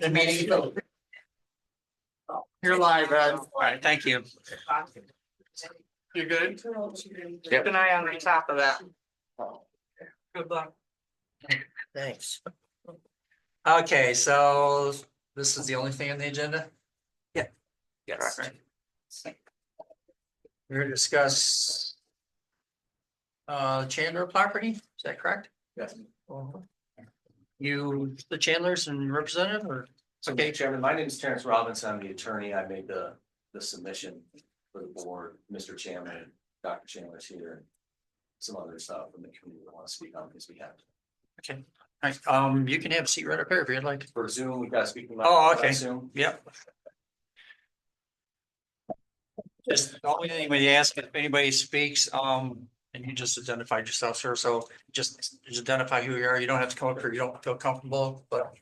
The meeting. You're live, Ed. All right, thank you. You're good? Keep an eye on the top of that. Good luck. Thanks. Okay, so this is the only thing on the agenda? Yeah. Yes. We're going to discuss Chandler property, is that correct? Yes. You, the Chandlers and representative, or? Okay, Chairman, my name is Terrence Robinson. I'm the attorney. I made the submission for the board. Mr. Chairman, Dr. Chandler's here, and some other stuff from the community that want to speak on his behalf. Okay. All right. You can have a seat right up here if you'd like. For Zoom, we've got to speak. Oh, okay. Zoom. Yep. Just the only thing when you ask if anybody speaks, and you just identified yourself, sir. So just identify who you are. You don't have to come up here. You don't feel comfortable, but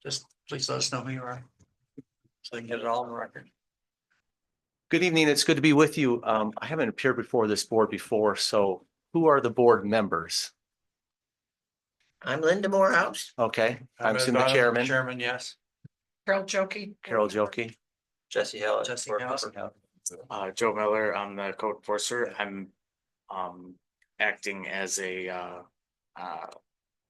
just please let us know who you are, so we can get it all on the record. Good evening. It's good to be with you. I haven't appeared before this board before, so who are the board members? I'm Linda Morehouse. Okay, I'm Ed the Donovan, chairman. Chairman, yes. Carol Jokey. Carol Jokey. Jesse Hill. Jesse House. Joe Miller, I'm the code enforcer. I'm acting as a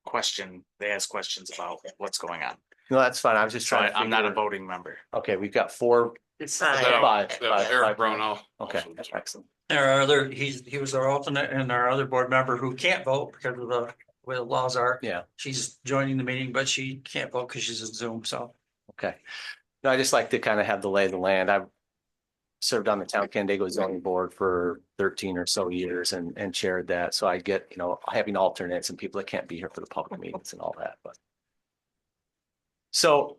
question. They ask questions about what's going on. No, that's fine. I was just So trying to I'm not a figure- voting member. Okay, we've got four, It's five. Eric Brownell. Okay, excellent. Our other, he was our alternate, and our other board member who can't vote because of the way the laws are. Yeah, She's joining the meeting, but she can't vote because she's on Zoom, so. okay. No, I just like to kind of have the lay of the land. I've served on the town Canandaigua zoning board for 13 or so years and chaired that. So I get, having alternates and people that can't be here for the public meetings and all that, but. So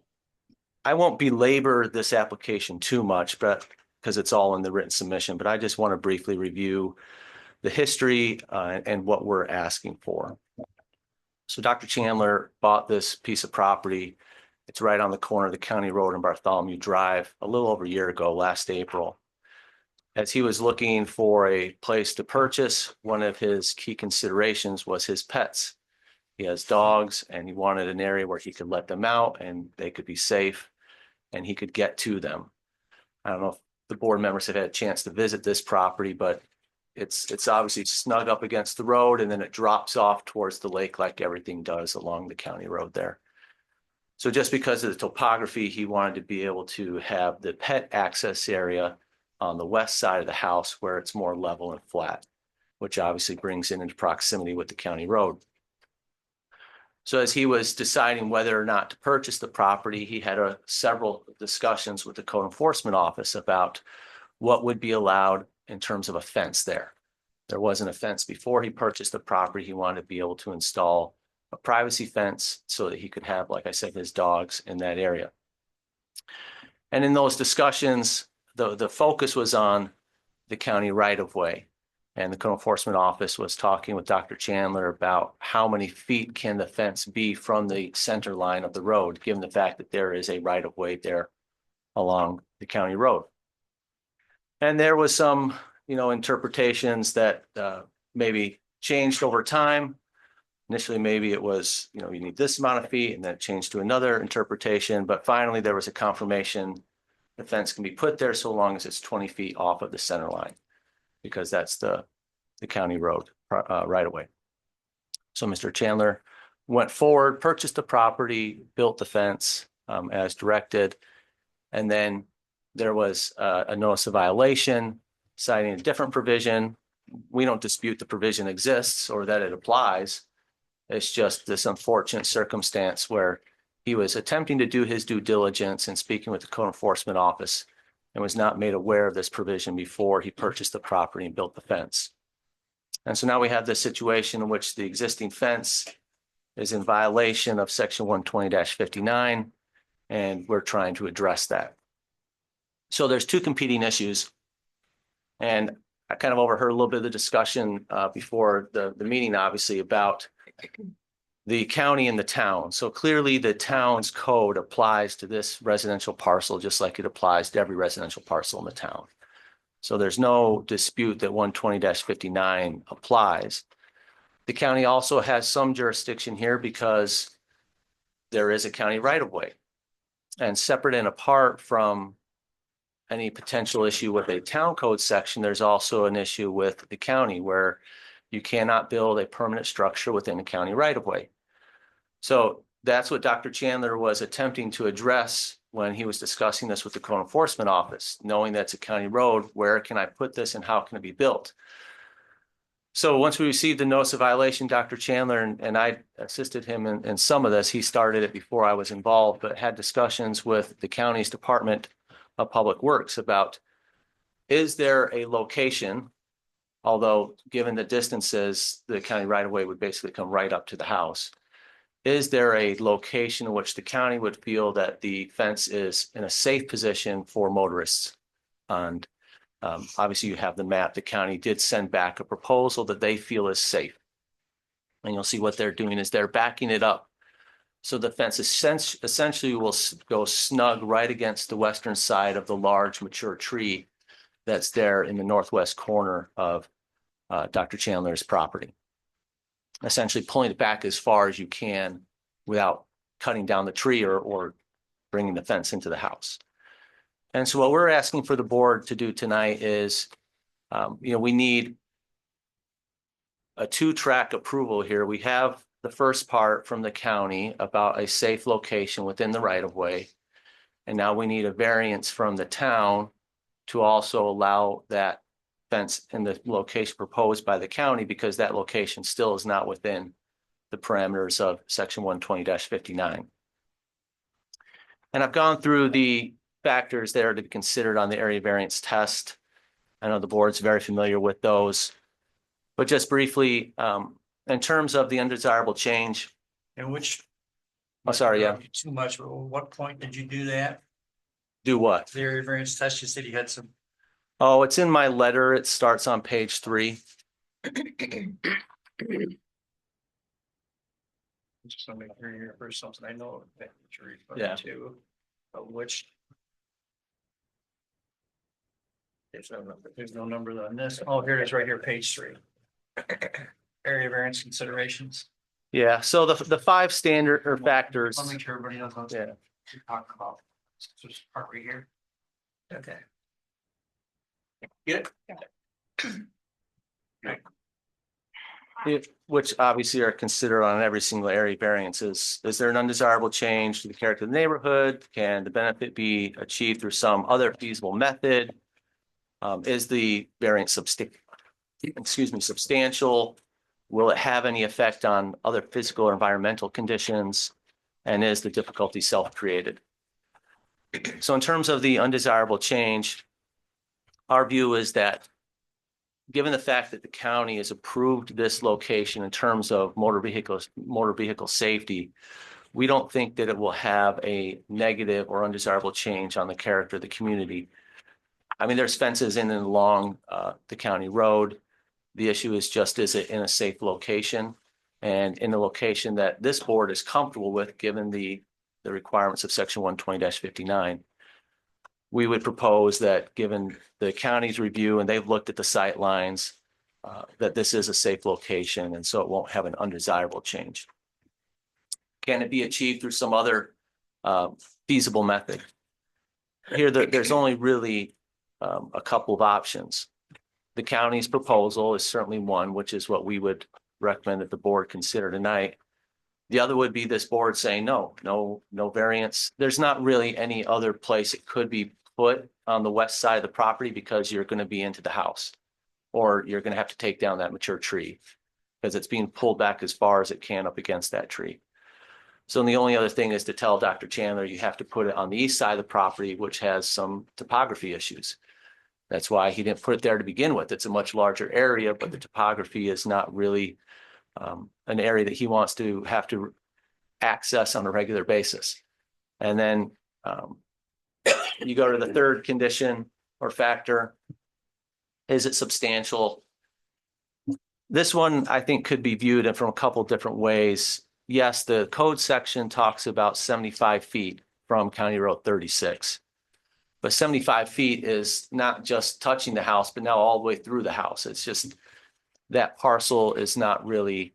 I won't belabor this application too much, but because it's all in the written submission, but I just want to briefly review the history and what we're asking for. So Dr. Chandler bought this piece of property. It's right on the corner of the county road and Bartholomew Drive a little over a year ago, last April. As he was looking for a place to purchase, one of his key considerations was his pets. He has dogs and he wanted an area where he could let them out and they could be safe and he could get to them. I don't know if the board members have had a chance to visit this property, but it's obviously snug up against the road and then it drops off towards the lake like everything does along the county road there. So just because of the topography, he wanted to be able to have the pet access area on the west side of the house where it's more level and flat, which obviously brings it into proximity with the county road. So as he was deciding whether or not to purchase the property, he had several discussions with the code enforcement office about what would be allowed in terms of a fence there. There wasn't a fence before he purchased the property. He wanted to be able to install a privacy fence so that he could have, like I said, his dogs in that area. And in those discussions, the focus was on the county right-of-way. And the code enforcement office was talking with Dr. Chandler about how many feet can the fence be from the center line of the road, given the fact that there is a right-of-way there along the county road. And there was some, interpretations that maybe changed over time. Initially, maybe it was, you need this amount of feet, and then it changed to another interpretation. But finally, there was a confirmation the fence can be put there so long as it's 20 feet off of the center line, because that's the county road right away. So Mr. Chandler went forward, purchased the property, built the fence as directed, and then there was a notice of violation citing a different provision. We don't dispute the provision exists or that it applies. It's just this unfortunate circumstance where he was attempting to do his due diligence and speaking with the code enforcement office and was not made aware of this provision before he purchased the property and built the fence. And so now we have this situation in which the existing fence is in violation of section 120-59, and we're trying to address that. So there's two competing issues. And I kind of overheard a little bit of the discussion before the meeting, obviously, about the county and the town. So clearly the town's code applies to this residential parcel just like it applies to every residential parcel in the town. So there's no dispute that 120-59 applies. The county also has some jurisdiction here because there is a county right-of-way. And separate and apart from any potential issue with a town code section, there's also an issue with the county where you cannot build a permanent structure within a county right of way. So that's what Dr. Chandler was attempting to address when he was discussing this with the code enforcement office, knowing that's a county road, where can I put this and how can it be built? So once we received the notice of violation, Dr. Chandler and I assisted him in some of this. He started it before I was involved, but had discussions with the county's Department of Public Works about, is there a location, although given the distances, the county right of way would basically come right up to the house. Is there a location in which the county would feel that the fence is in a safe position for motorists? And obviously you have the map. The county did send back a proposal that they feel is safe. And you'll see what they're doing is they're backing it up. So the fence essentially will go snug right against the western side of the large mature tree that's there in the northwest corner of Dr. Chandler's property. Essentially pulling it back as far as you can without cutting down the tree or bringing the fence into the house. And so what we're asking for the board to do tonight is, we need a 2-track approval here. We have the first part from the county about a safe location within the right of way. And now we need a variance from the town to also allow that fence in the location proposed by the county, because that location still is not within the parameters of section 120-59. And I've gone through the factors there to be considered on the area variance test. I know the board's very familiar with those, but just briefly, in terms of the undesirable change. And which? Oh, sorry, yeah. Too much, but at what point did you do that? Do what? The area variance test, you said you had some. Oh, it's in my letter. It starts on page 3. Just want to make sure you're for something I know that you're referring Yeah. to, but which. There's no number on this. Oh, here it is right here, page 3. Area variance considerations. Yeah, so the 5 standard or factors. I'll make sure everybody knows what Yeah. you're talking about. So just part right here. Okay. Get Which obviously are considered on every single area variance. Is there an undesirable change to the character of the neighborhood? Can the benefit be achieved through some other feasible method? Is the variance substantial? Will it have any effect on other physical or environmental conditions? And is the difficulty self-created? So in terms of the undesirable change, our view is that given the fact that the county has approved this location in terms of motor vehicle safety, we don't think that it will have a negative or undesirable change on the character of the community. I mean, there's fences in and along the county road. The issue is just, is it in a safe location and in a location that this board is comfortable with, given the requirements of section 120-59. We would propose that, given the county's review and they've looked at the sight lines, that this is a safe location, and so it won't have an undesirable change. Can it be achieved through some other feasible method? Here, there's only really a couple of options. The county's proposal is certainly one, which is what we would recommend that the board consider tonight. The other would be this board saying no variance. There's not really any other place it could be put on the west side of the property, because you're going to be into the house, or you're going to have to take down that mature tree because it's being pulled back as far as it can up against that tree. So the only other thing is to tell Dr. Chandler you have to put it on the east side of the property, which has some topography issues. That's why he didn't put it there to begin with. It's a much larger area, but the topography is not really an area that he wants to have to access on a regular basis. And then you go to the third condition or factor. Is it substantial? This one, I think, could be viewed from a couple different ways. Yes, the code section talks about 75 feet from County Road 36. But 75 feet is not just touching the house, but now all the way through the house. It's just that parcel is not really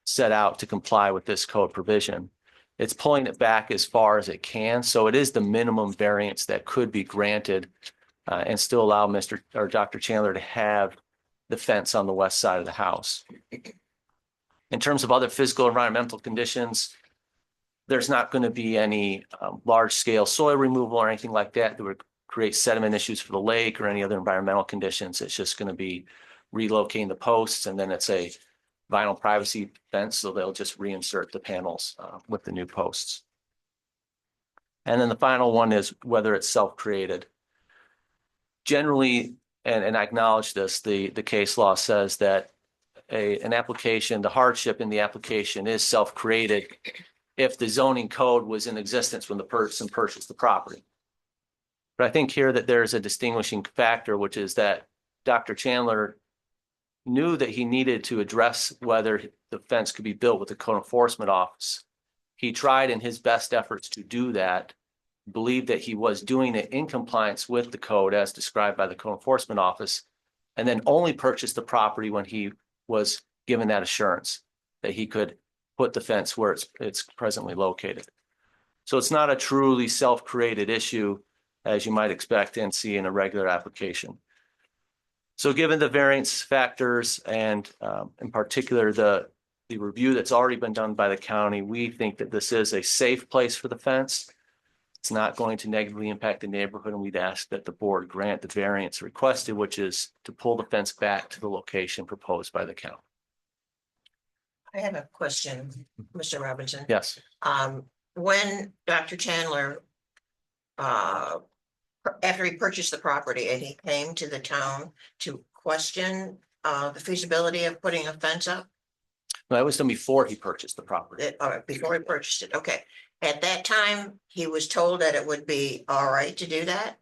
set out to comply with this code provision. It's pulling it back as far as it can. So it is the minimum variance that could be granted and still allow Mr. or Dr. Chandler to have the fence on the west side of the house. In terms of other physical environmental conditions, there's not going to be any large scale soil removal or anything like that that would create sediment issues for the lake or any other environmental conditions. It's just going to be relocating the posts, and then it's a vinyl privacy fence, so they'll just reinsert the panels with the new posts. And then the final one is whether it's self-created. Generally, and I acknowledge this, the case law says that an application, the hardship in the application is self-created if the zoning code was in existence when the person purchased the property. But I think here that there's a distinguishing factor, which is that Dr. Chandler knew that he needed to address whether the fence could be built with the code enforcement office. He tried in his best efforts to do that, believed that he was doing it in compliance with the code as described by the code enforcement office, and then only purchased the property when he was given that assurance that he could put the fence where it's presently located. So it's not a truly self-created issue as you might expect and see in a regular application. So given the variance factors and in particular the review that's already been done by the county, we think that this is a safe place for the fence. It's not going to negatively impact the neighborhood, and we'd ask that the board grant the variance requested, which is to pull the fence back to the location proposed by the county. I have a question, Mr. Robinson. Yes. When Dr. Chandler, after he purchased the property and he came to the town to question the feasibility of putting a fence up? No, that was done before he purchased the property. All right, before he purchased it, okay. At that time, he was told that it would be all right to do that?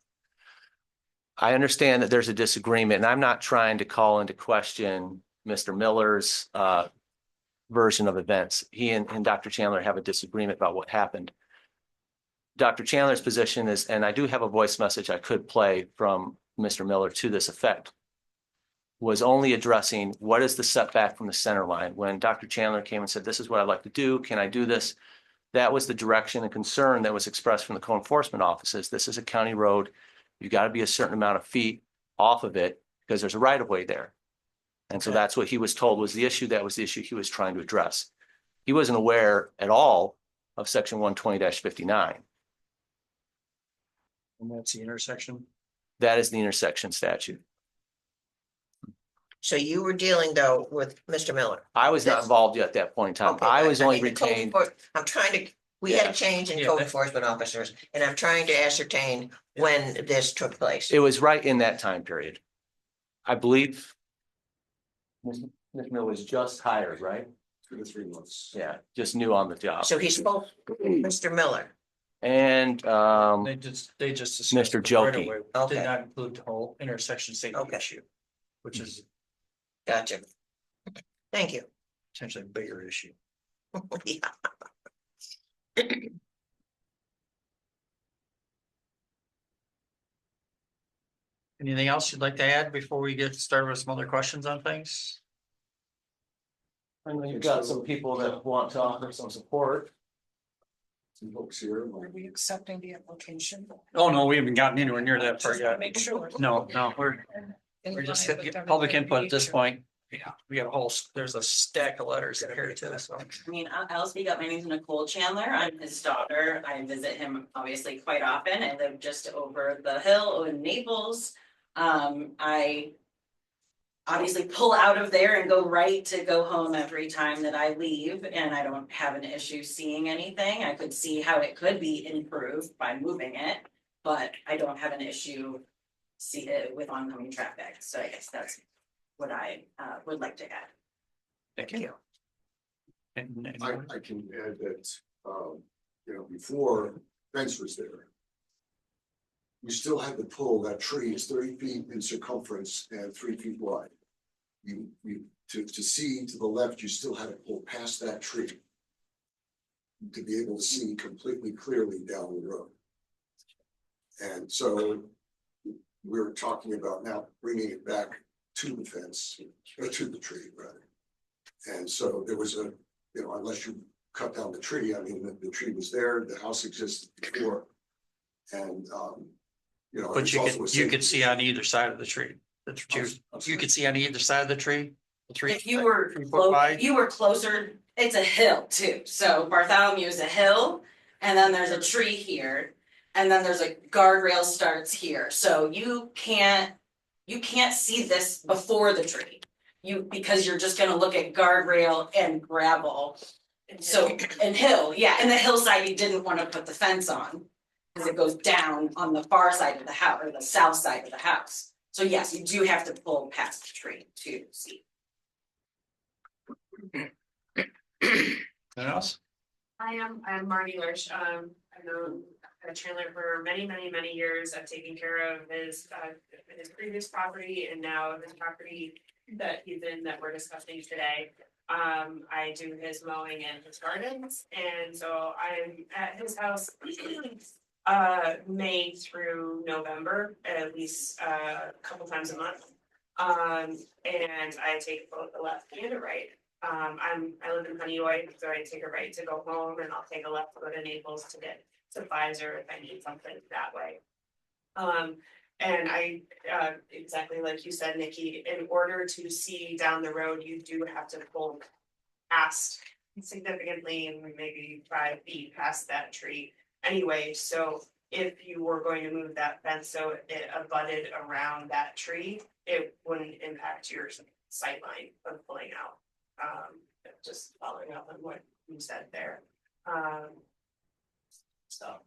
I understand that there's a disagreement, and I'm not trying to call into question Mr. Miller's version of events. He and Dr. Chandler have a disagreement about what happened. Dr. Chandler's position is, and I do have a voice message I could play from Mr. Miller to this effect, was only addressing what is the setback from the center line. When Dr. Chandler came and said, this is what I'd like to do, can I do this? That was the direction and concern that was expressed from the code enforcement offices. This is a county road. You've got to be a certain amount of feet off of it because there's a right of way there. And so that's what he was told was the issue. That was the issue he was trying to address. He wasn't aware at all of section 120-59. And that's the intersection. That is the intersection statute. So you were dealing though with Mr. Miller? I was not involved yet at that point in time. Okay, I was but only mean, the code retained. I'm trying to, we had a change in code enforcement officers, and I'm trying to ascertain when this took place. It was right in that time period. I believe Ms. Miller was just hired, right? 2 to 3 months. Yeah, just new on the job. So he spoke to Mr. Miller. And They just discussed Mr. the Jokey. right-of-way. Okay. Did not include the whole intersection safety Okay. issue, which is Gotcha. Thank you. potentially a bigger issue. Yeah. Anything else you'd like to add before we get started with some other questions on things? I know you've got some people that want to offer some support. Some folks here. Are we accepting the application? Oh, no, we haven't gotten anywhere near that part Just wanna yet. make sure. No, we're just getting public input at this point. Yeah, we got there's a stack of letters in here too, so. I mean, I'll speak up. My name's Nicole Chandler. I'm his daughter. I visit him obviously quite often. I live just over the hill in Naples. I obviously pull out of there and go right to go home every time that I leave, and I don't have an issue seeing anything. I could see how it could be improved by moving it, but I don't have an issue with oncoming traffic. So I guess that's what I would like to add. Thank you. I can add that, before fence was there. We still had to pull, that tree is 30 feet in circumference and 3 feet wide. To see to the left, you still had to pull past that tree. To be able to see completely clearly down the road. And so we're talking about now bringing it back to the fence, or to the tree rather. And so there was unless you cut down the tree. I mean, the tree was there, the house existed before. And, you know. But it's you also a could safety see on either side of the tree. The tree, I'm you sorry. could see on either side of the tree. The tree. If you were, 3 foot wide. if you were closer, it's a hill too, so Bartholomew is a hill, and then there's a tree here. And then there's a guardrail starts here, so you can't see this before the tree. Because you're just gonna look at guardrail and gravel. So, and hill, yeah, and the hillside you didn't wanna put the fence on. Cause it goes down on the far side of the house, or the south side of the house. So yes, you do have to pull past the tree to see. Anything else? I'm Marty Lurch. I've known Chandler for many years. I've taken care of his previous property and now his property that he's in that we're discussing today. I do his mowing and his gardens, and so I'm at his house May through November, at least a couple times a month. And I take both the left and the right. I live in Honeywell, so I take a right to go home, and I'll take a left to go to Naples to get supplies or if I need something that way. And I, exactly like you said, Nikki, in order to see down the road, you do have to pull past significantly, and maybe 5 feet past that tree anyway. So if you were going to move that fence so it abutted around that tree, it wouldn't impact your sight line of pulling out. Just following up on what you said there. So,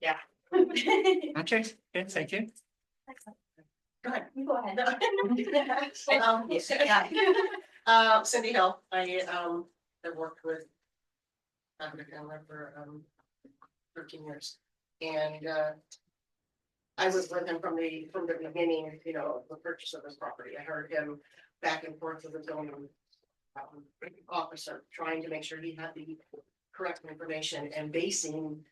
yeah. Okay, thank you. Go ahead, you go ahead. Cindy Hill, I have worked with Dr. Chandler for 13 years. And I was with him from the beginning, you know, the purchase of this property. I heard him back and forth with the zoning officer, trying to make sure he had the correct information and basing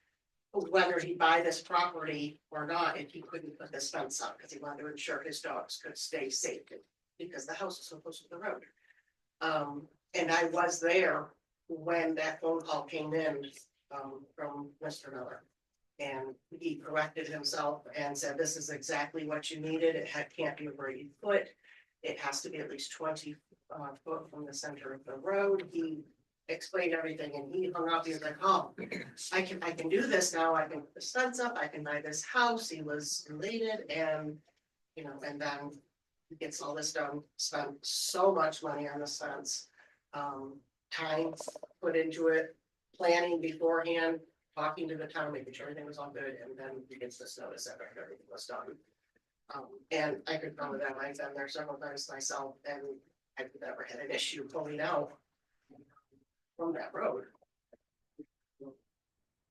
whether he'd buy this property or not if he couldn't put this fence up, because he wanted to ensure his dogs could stay safe because the house is so close to the road. And I was there when that phone call came in from Mr. Miller. And he corrected himself and said, this is exactly what you needed. It can't be over 8 foot. It has to be at least 20 foot from the center of the road. He explained everything and he hung up. He was like, oh, I can do this now. I can put the fence up. I can buy this house. He was elated, and you know, and then he gets all this done, spent so much money on this fence, time put into it, planning beforehand, talking to the town, making sure everything was all good, and then he gets this notice that everything was done. And I could come with that. I've been there several times myself, and I've never had an issue pulling out from that road.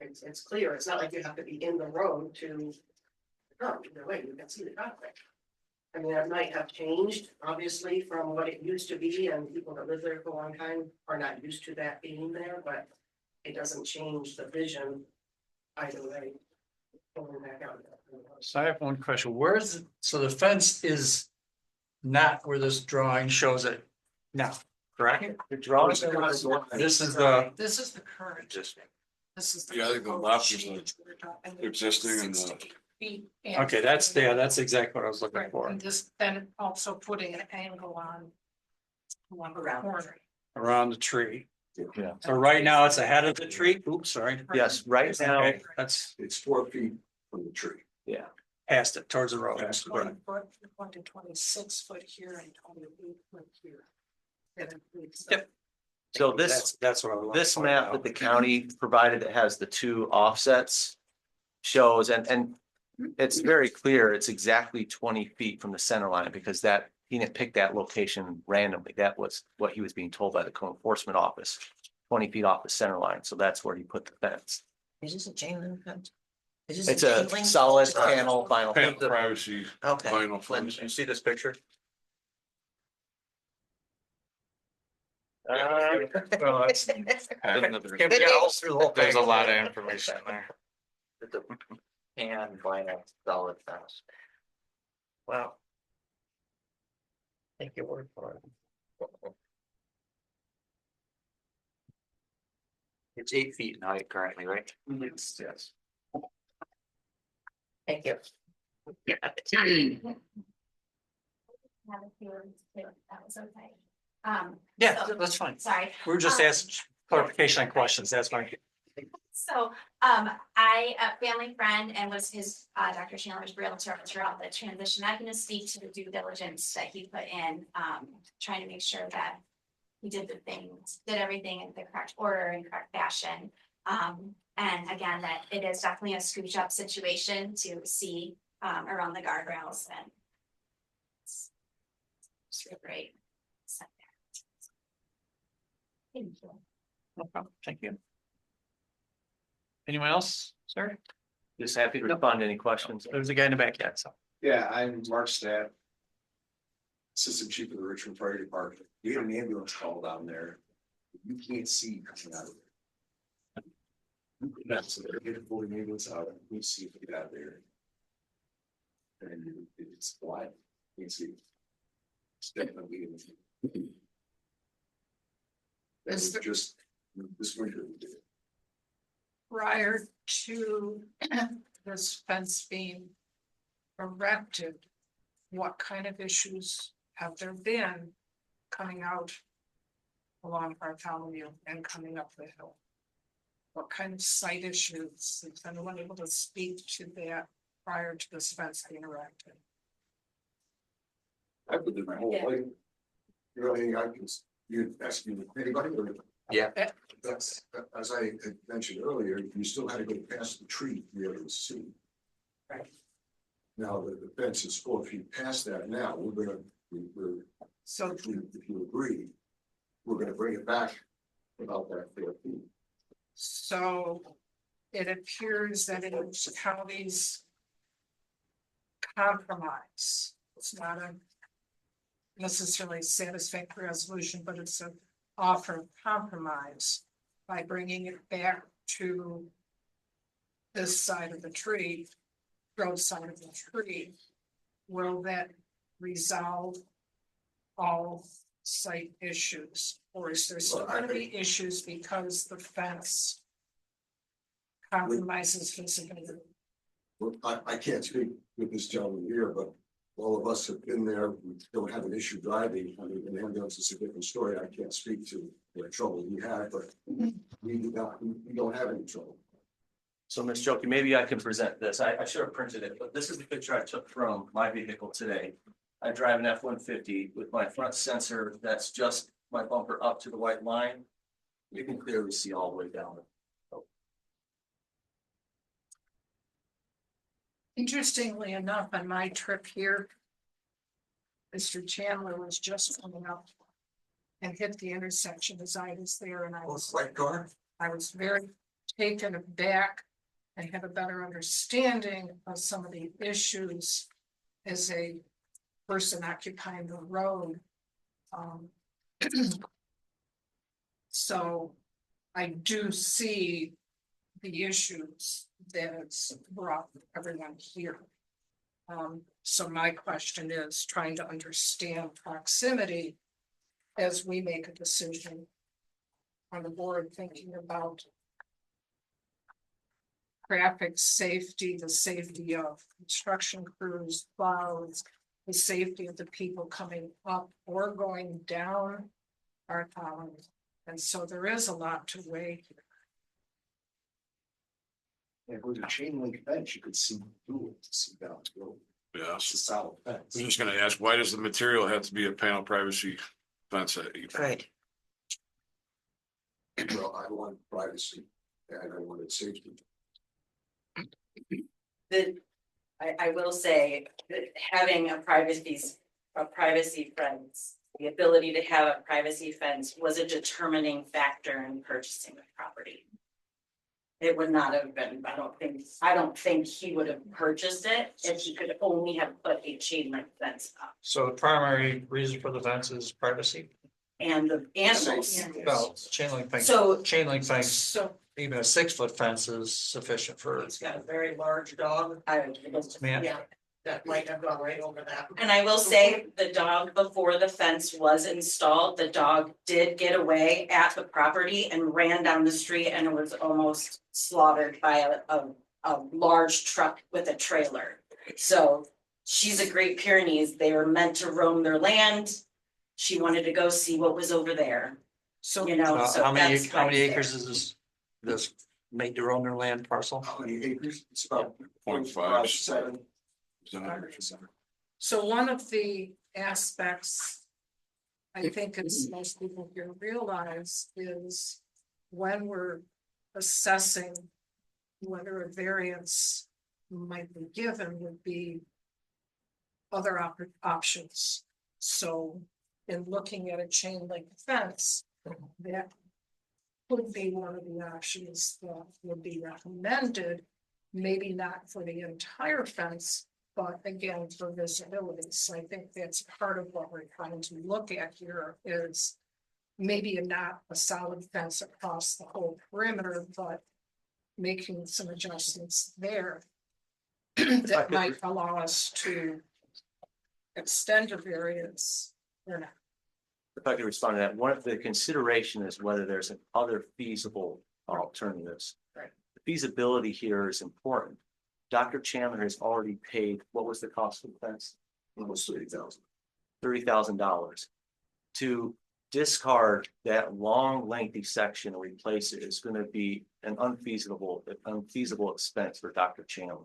It's clear. It's not like you have to be in the road to come either way. You can see the traffic. I mean, it might have changed, obviously, from what it used to be, and people that live there for a long time are not used to that being there, but it doesn't change the vision either way. Pulling back out. So I have one question. So the fence is not where this drawing shows it now, correct? The drawing. This is the, This is the current. This is. Yeah, I think the left is the existing and the. okay, that's exactly what I was looking Right, for. and this, then also putting an angle on. One Around the corner. Around the tree. Yeah. So right now it's ahead of the tree. Oops, sorry. Yes, right now, Okay, that's It's 4 feet from the tree. yeah. past it towards the road. 20 foot, 26 foot here and 28 foot here. Yep. So this, That's what I was. looking this for map now. that the county provided that has the 2 offsets shows, and it's very clear, it's exactly 20 feet from the center line, because that, he didn't pick that location randomly. That was what he was being told by the code enforcement office, 20 feet off the center line. So that's where he put the fence. Is this a chain link fence? Is this It's a chain link? solid panel vinyl. Panel privacy Okay. vinyl fence. You see this picture? Well, that's- There's a lot of information there. And vinyl solid fence. Wow. Take your word for it. It's 8 feet in height currently, right? Yes. Thank you. That was okay. Yeah, So- that's fine. Sorry. We were just asking clarification on questions. That's fine. So, I, a family friend and was his, Dr. Chandler's realtor throughout the transition. I'm gonna speak to the due diligence that he put in, trying to make sure that he did everything in the correct order and correct fashion. And again, that it is definitely a scooch up situation to see, around the guardrails and it's really great. Thank you. No problem. Thank you. Anyone else, sir? Just happy to respond to any questions. There's a guy in the back yet, so. Yeah, I'm Mark Stapp, Assistant Chief of the Richmond Fire Department. We had an ambulance call down there. You can't see coming out of there. That's, they're getting pulling ambulance out, and we see it get out of there. And it's blind, you can see. It's definitely. That's just, this winter we did it. Prior to this fence being erected, what kind of issues have there been coming out along Bartholomew and coming up the hill? What kind of site issues, is anyone able to speak to that prior to this fence being erected? I put in my whole life. You know, anything I can, you ask me, anybody, or? Yeah. That's, as I had mentioned earlier, you still had to go past the tree to be able to see. Right. Now, the fence is 4 feet past that now, we're, So if you agree, we're gonna bring it back about that 4 feet. So it appears that it is county's compromise. It's not a necessarily satisfactory resolution, but it's an offer of compromise by bringing it back to this side of the tree, road side of the tree. Will that resolve all site issues, or is there still gonna be issues because the fence compromises visibility? Well, I can't speak with this gentleman here, but all of us have been there, we don't have an issue driving, I mean, an ambulance is a different story, I can't speak to what trouble we had, but we don't have any trouble. So Ms. Jokey, maybe I can present this. I should have printed it, but this is the picture I took from my vehicle today. I drive an F-150 with my front sensor, that's just my bumper up to the white line. You can clearly see all the way down. Interestingly enough, on my trip here, Mr. Chandler was just coming up and hit the intersection as I was there, and White car? I was very taken aback. I have a better understanding of some of the issues as a person occupying the road. So I do see the issues that's brought everyone here. So my question is trying to understand proximity as we make a decision on the board, thinking about traffic safety, the safety of construction crews, plows, the safety of the people coming up or going down our town. And so there is a lot to weigh here. If it was a chain link fence, you could see through it to see down the road. Yeah, It's a solid fence. I'm just gonna ask, why does the material have to be a panel privacy fence? Right. Well, I want privacy and I wanted safety. I will say that having a privacy fence, the ability to have a privacy fence was a determining factor in purchasing the property. It would not have been, I don't think he would have purchased it if he could only have put a chain link fence up. So the primary reason for the fence is privacy. And the animals. Well, chain link fence, So, So even a 6-foot fence is sufficient for. He's got a very large dog. Yeah. yeah, that might have gone right over that. And I will say, the dog, before the fence was installed, the dog did get away at the property and ran down the street and was almost slaughtered by a large truck with a trailer. So she's a Great Pyrenees. They are meant to roam their land. She wanted to go see what was over there, So you know, so How many, that's how many why it's acres is this make their own their land parcel? How many acres? It's about 0.5. 7. So one of the aspects I think as most people here realize is when we're assessing whether a variance might be given would be other options. So in looking at a chain link fence, that could be one of the options that would be recommended. Maybe not for the entire fence, but again, for visibility. So I think that's part of what we're trying to look at here is maybe not a solid fence across the whole perimeter, but making some adjustments there that might allow us to extend a variance or not. If I could respond to that, one of the consideration is whether there's other feasible alternatives. Right. The feasibility here is important. Dr. Chandler has already paid, what was the cost of the fence? Almost 30,000. $30,000. To discard that long lengthy section and replace it is going to be an unfeasible expense for Dr. Chandler.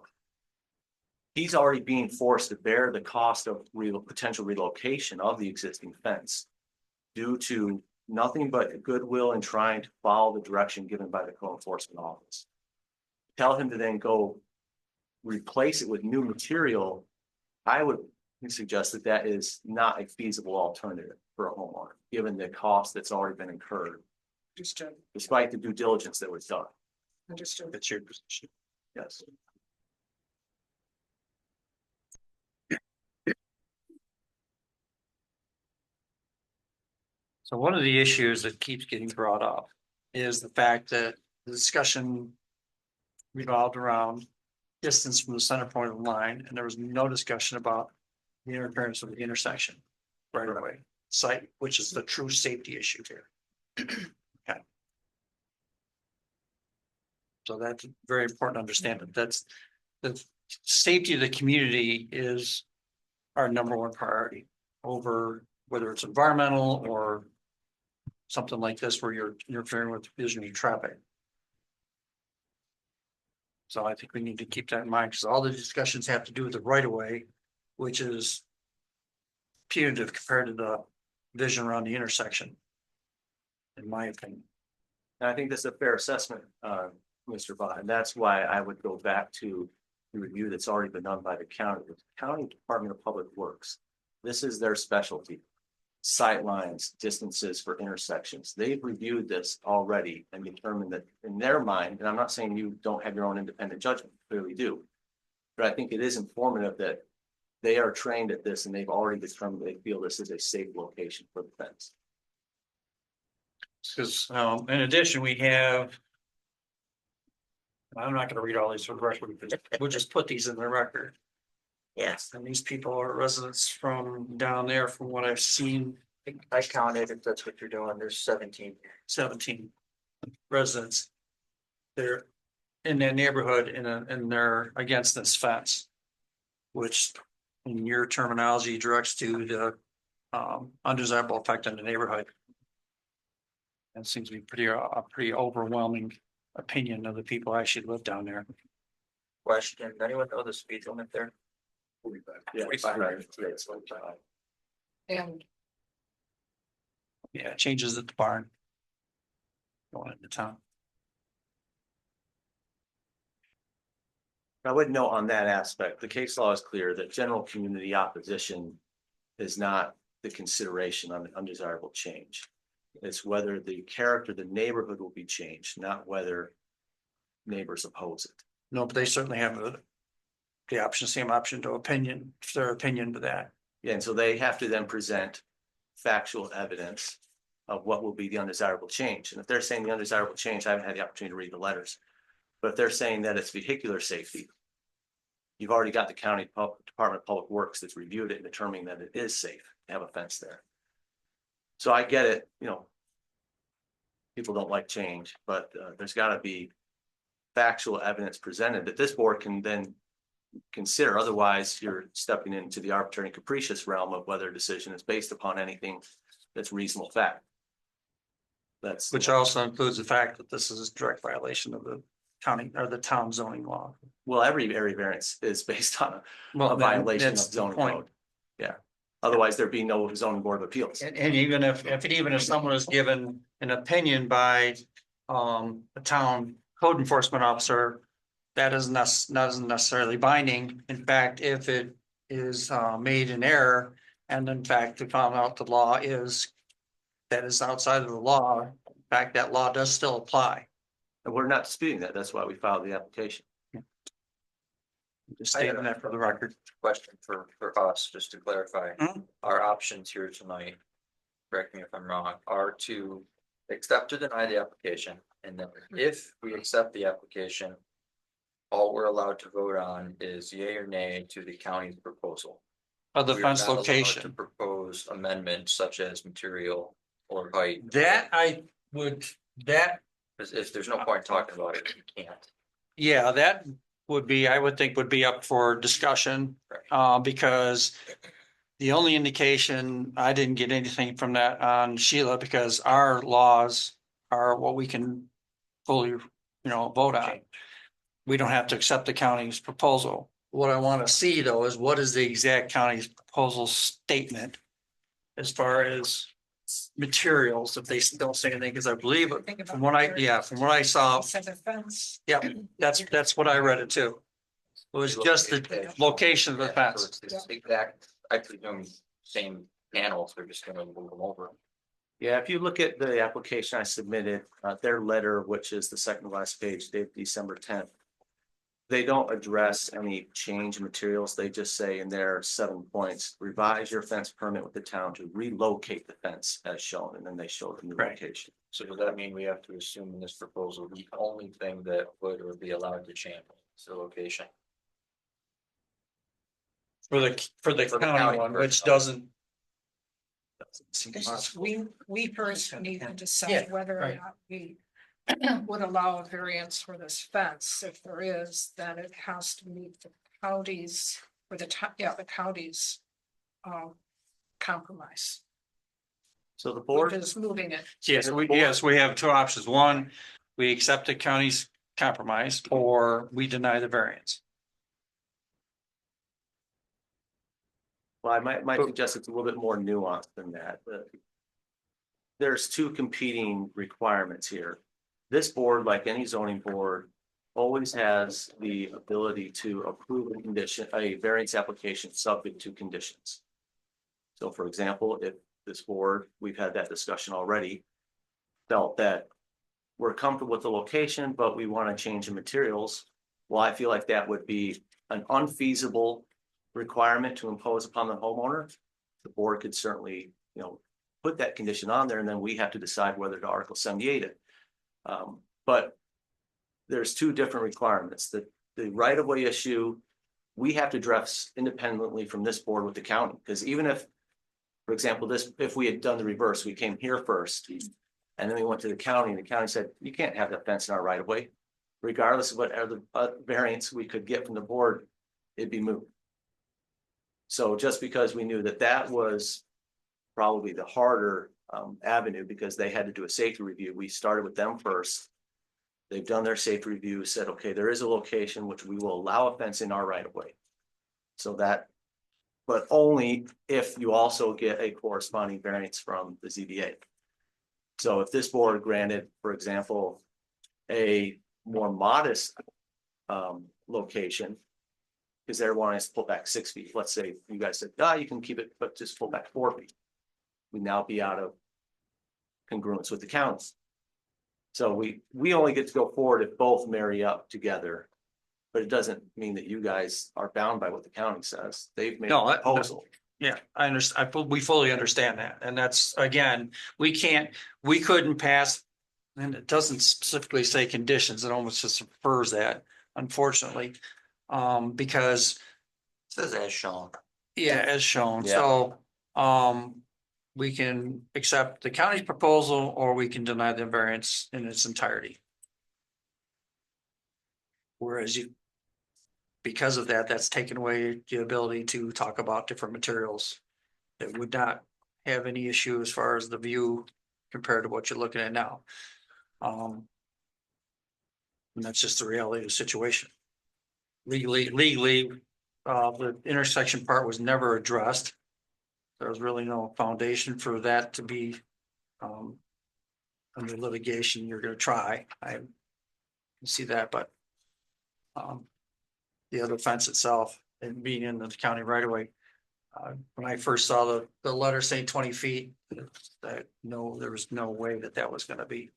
He's already being forced to bear the cost of potential relocation of the existing fence due to nothing but goodwill and trying to follow the direction given by the code enforcement office. Tell him to then go replace it with new material. I would suggest that that is not a feasible alternative for a homeowner, given the cost that's already been incurred, Understood, despite the due diligence that was done. understood. That's your position. Yes. So one of the issues that keeps getting brought up is the fact that the discussion revolved around distance from the center point of the line, and there was no discussion about the interference with the intersection right away site, which is the true safety issue here. Okay. So that's very important to understand that that's the safety of the community is our number one priority over whether it's environmental or something like this where you're interfering with vision and traffic. So I think we need to keep that in mind because all the discussions have to do with the right of way, which is punitive compared to the vision around the intersection. In my opinion. And I think that's a fair assessment, Mr. Bond. And that's why I would go back to the review that's already been done by the County Department of Public Works. This is their specialty. Sight lines, distances for intersections. They've reviewed this already and determined that in their mind, and I'm not saying you don't have your own independent judgment, you clearly do. But I think it is informative that they are trained at this and they've already determined they feel this is a safe location for the fence. Because in addition, we have. I'm not gonna read all these for the record, but we'll just put these in the record. Yes, And these people are residents from down there, from what I've seen. I counted, if that's what you're doing, there's 17. 17 residents. They're in that neighborhood and they're against this fence. Which in your terminology directs to the undesirable effect on the neighborhood. That seems to be a pretty overwhelming opinion of the people who actually live down there. Question, anyone know the speed limit there? Yeah, And Yeah, it changes at the barn. Going into town. I would note on that aspect, the case law is clear that general community opposition is not the consideration on the undesirable change. It's whether the character of the neighborhood will be changed, not whether neighbors oppose it. No, but they certainly have the option, same option to their opinion to that. Yeah, and so they have to then present factual evidence of what will be the undesirable change. And if they're saying the undesirable change, I haven't had the opportunity to read the letters. But if they're saying that it's vehicular safety, You've already got the county Department of Public Works that's reviewed it and determining that it is safe to have a fence there. So I get it, you know. People don't like change, but there's got to be factual evidence presented that this board can then consider. Otherwise, you're stepping into the arbitrary and capricious realm of whether a decision is based upon anything that's reasonable fact. That's Which also includes the fact that this is a direct violation of the county or the town zoning law. well, every area variance is based on a Well, violation of that's the zoning point. code. Yeah. Otherwise, there'd be no zoning board of appeals. And even if someone is given an opinion by a town code enforcement officer, that isn't necessarily binding. In fact, if it is made in error, and in fact, we found out the law is that is outside of the law, in fact, that law does still apply. And we're not disputing that. That's why we filed the application. Just stating that for the record. Question for us, just to clarify, Mhm. our options here tonight, correct me if I'm wrong, are to accept or deny the application, and then if we accept the application, all we're allowed to vote on is yay or nay to the county's proposal. Of the We are fence not allowed location. To propose amendments such as material or height, That I would, if there's no point talking about it, we can't. yeah, that would be, I would think would be up for discussion, because the only indication, I didn't get anything from that on Sheila, because our laws are what we can fully, vote on. We don't have to accept the county's proposal. What I want to see though is what is the exact county's proposal statement as far as materials, if they don't say anything, because I believe from what I saw, Said the fence. yeah, that's what I read it too. It was just the location of the Yeah, so fence. it's this exact, I presume, same panels, they're just gonna move them over. Yeah, if you look at the application I submitted, their letter, which is the second to last page, dated December 10th. They don't address any change in materials. They just say in their 7 points, revise your fence permit with the town to relocate the fence as shown, and then they show the new Right. location. So does that mean we have to assume in this proposal, the only thing that would or be allowed to change is the location? For the For the county county one, version which of it. doesn't. This is, we first need to Yeah, decide whether or right. not we would allow a variance for this fence. If there is, then it has to meet the county's, or the county's compromise, So the which board, is moving it. Yes, we have two options. One, we accept the county's compromise, or we deny the variance. well, I might suggest it's a little bit more nuanced than that. There's two competing requirements here. This board, like any zoning board, always has the ability to approve a variance application subject to conditions. So for example, if this board, we've had that discussion already, felt that we're comfortable with the location, but we want to change the materials. Well, I feel like that would be an unfeasible requirement to impose upon the homeowner. The board could certainly, put that condition on there, and then we have to decide whether to Article 78 it. But there's two different requirements. The right of way issue, we have to address independently from this board with the county, because even if, for example, if we had done the reverse, we came here first, and then we went to the county, and the county said, you can't have that fence in our right of way. Regardless of what other variance we could get from the board, it'd be moot. So just because we knew that that was probably the harder avenue, because they had to do a safety review, we started with them first. They've done their safety review, said, okay, there is a location which we will allow a fence in our right of way. So that, but only if you also get a corresponding variance from the ZBA. So if this board granted, for example, a more modest location, because they're wanting us to pull back 6 feet. Let's say you guys said, you can keep it, but just pull back 4 feet. We now be out of congruence with the county. So we only get to go forward if both marry up together. But it doesn't mean that you guys are bound by what the county says. They've made a proposal. Yeah, I understand. We fully understand that. And that's, again, we couldn't pass, and it doesn't specifically say conditions. It almost just refers that, unfortunately. Because, Says as shown. yeah, as shown, Yeah. so, we can accept the county's proposal or we can deny the variance in its entirety. Whereas you, because of that, that's taken away the ability to talk about different materials that would not have any issue as far as the view compared to what you're looking at now. And that's just the reality of the situation. Legally, the intersection part was never addressed. There was really no foundation for that to be, under litigation. You're gonna try, I can see that, but the other fence itself and being in the county right away. When I first saw the letter saying 20 feet, that no, there was no way that that was gonna be.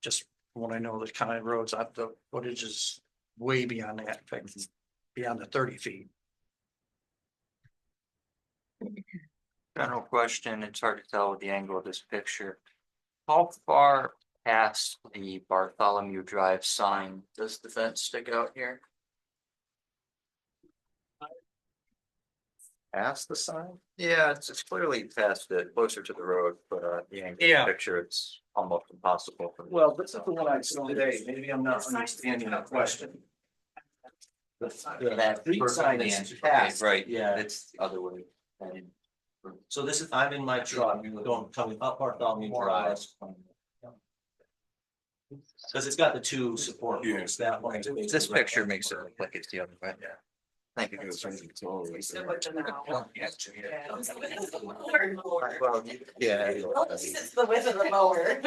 Just when I know the county roads, the footage is way beyond that, in fact, it's beyond the 30 feet. General question, it's hard to tell with the angle of this picture. How far past the Bartholomew Drive sign does the fence stick out here? Past the sign? Yeah, it's clearly past it, closer to the road, but the angle of Yeah. the picture, it's almost impossible. For me. Well, this is the one I saw today. Maybe I'm not understanding the question. That street first sign man, is past. right, Yeah. it's the other way. So this is, I'm in my truck, coming up Bartholomew Drive. Cause it's got the two support posts that way. This picture makes it look like it's the other way. Yeah. Thank you. Well, yeah. It's the width of the mower.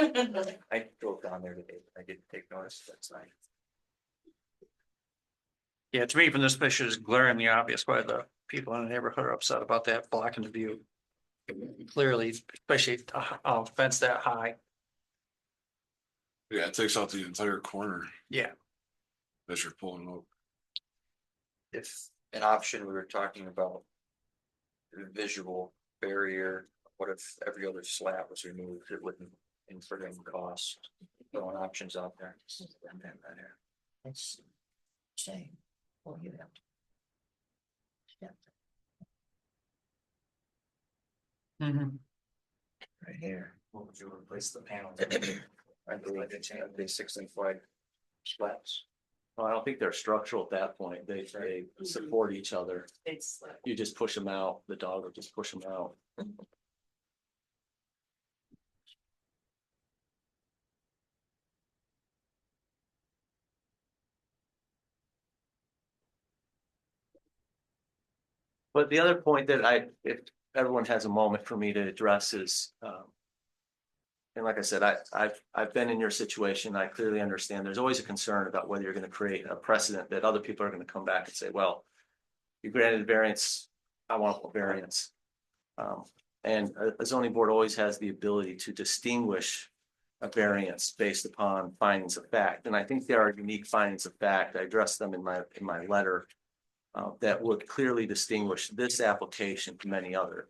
I drove down there today, I didn't take notice, that's nice. Yeah, to me, from this picture is glaringly obvious why the people in the neighborhood are upset about that blocking the view. Clearly, especially a fence that high. Yeah, it takes out the entire corner Yeah. as you're pulling up. If an option we were talking about. Visual barrier, what if every other slab was removed, it wouldn't incur any cost, throwing options out there. That's shame. Well, you have to. Yeah, right here. What would you replace the panel? I believe they 6-inch wide slabs. Well, I don't think they're structural at that point. They support each other. It's You just push them out. The dog will just push them out. But the other point that if everyone has a moment for me to address is, and like I said, I've been in your situation. I clearly understand there's always a concern about whether you're going to create a precedent that other people are going to come back and say, well, you granted variance, I want a variance. And a zoning board always has the ability to distinguish a variance based upon findings of fact. And I think there are unique findings of fact. I addressed them in my letter that would clearly distinguish this application from any other.